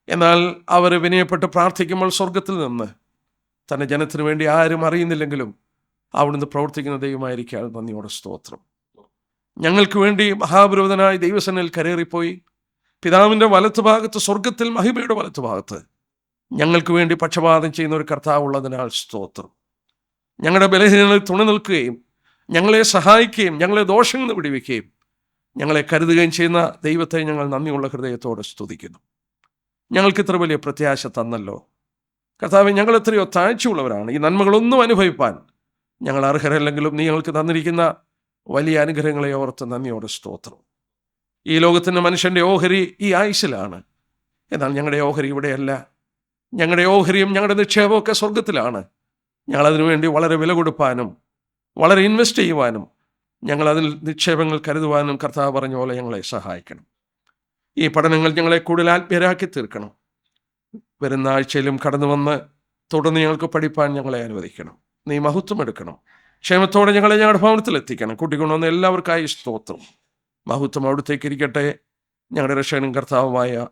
എന്നാൽ അവർ വിനയപ്പെട്ട് പ്രാർത്ഥിക്കുമ്പോൾ സ്വർഗത്തിൽ നിന്ന് തൻ്റെ ജനത്തിനു വേണ്ടി ആരും അറിയുന്നില്ലെങ്കിലും അവിടുന്ന് പ്രവർത്തിക്കുന്ന ദൈവമായിരിക്കാൻ നന്ദിയോടെ സ്തോത്രം. ഞങ്ങൾക്ക് വേണ്ടി മഹാപുരോഹിതനായി ദൈവസന്നിധിയിൽ കരേറിപ്പോയി പിതാവിൻ്റെ വലത്തുഭാഗത്ത്, സ്വർഗത്തിൽ മഹിമയുടെ വലത്തുഭാഗത്ത് ഞങ്ങൾക്ക് വേണ്ടി പക്ഷപാതം ചെയ്യുന്ന ഒരു കർത്താവ് ഉള്ളതിനാൽ സ്തോത്രം. ഞങ്ങളുടെ ബലഹീനതകളിൽ തുണ നിൽക്കുകയും ഞങ്ങളെ സഹായിക്കുകയും ഞങ്ങളെ ദോഷങ്ങളിൽ നിന്ന് വിടുവിക്കുകയും ഞങ്ങളെ കരുതുകയും ചെയ്യുന്ന ദൈവത്തെ ഞങ്ങൾ നന്ദിയുള്ള ഹൃദയത്തോടെ സ്തുതിക്കുന്നു. ഞങ്ങൾക്ക് ഇത്ര വലിയ പ്രത്യാശ തന്നല്ലോ കർത്താവേ. ഞങ്ങൾ എത്രയോ താഴ്ചയുള്ളവരാണ്. ഈ നന്മകളൊന്നും അനുഭവിപ്പാൻ ഞങ്ങൾ അർഹരല്ലെങ്കിലും നീ ഞങ്ങൾക്ക് തന്നിരിക്കുന്ന വലിയ അനുഗ്രഹങ്ങളെ ഓർത്ത് നന്ദിയോടെ സ്തോത്രം. ഈ ലോകത്തിൻ്റെ മനുഷ്യൻ്റെ ഓഹരി ഈ ആയുസ്സിലാണ്. എന്നാൽ ഞങ്ങളുടെ ഓഹരി ഇവിടെയല്ല. ഞങ്ങളുടെ ഓഹരിയും ഞങ്ങളുടെ നിക്ഷേപമൊക്കെ സ്വർഗത്തിലാണ്. ഞങ്ങളതിനു വേണ്ടി വളരെ വില കൊടുപ്പാനും വളരെ ഇൻവെസ്റ്റ് ചെയ്യുവാനും ഞങ്ങളതിൽ നിക്ഷേപങ്ങൾ കരുതുവാനും കർത്താവ് പറഞ്ഞ പോലെ ഞങ്ങളെ സഹായിക്കണം. ഈ പഠനങ്ങൾ ഞങ്ങളെ കൂടുതൽ ആത്മീയരാക്കി തീർക്കണം. വരുന്ന ആഴ്ചയിലും കടന്നു വന്ന് തുടർന്ന് ഞങ്ങൾക്ക് പഠിപ്പാൻ ഞങ്ങളെ അനുവദിക്കണം. നീ മഹത്വം എടുക്കണം. ക്ഷേമത്തോടെ ഞങ്ങളെ ഞങ്ങളുടെ ഭവനത്തിൽ എത്തിക്കണം. കൂട്ടിക്കൊണ്ടുവന്ന എല്ലാവർക്കായി സ്തോത്രം. മഹത്വം അവിടുത്തേക്ക് ഇരിക്കട്ടെ. ഞങ്ങളുടെ രക്ഷകനും കർത്താവുമായ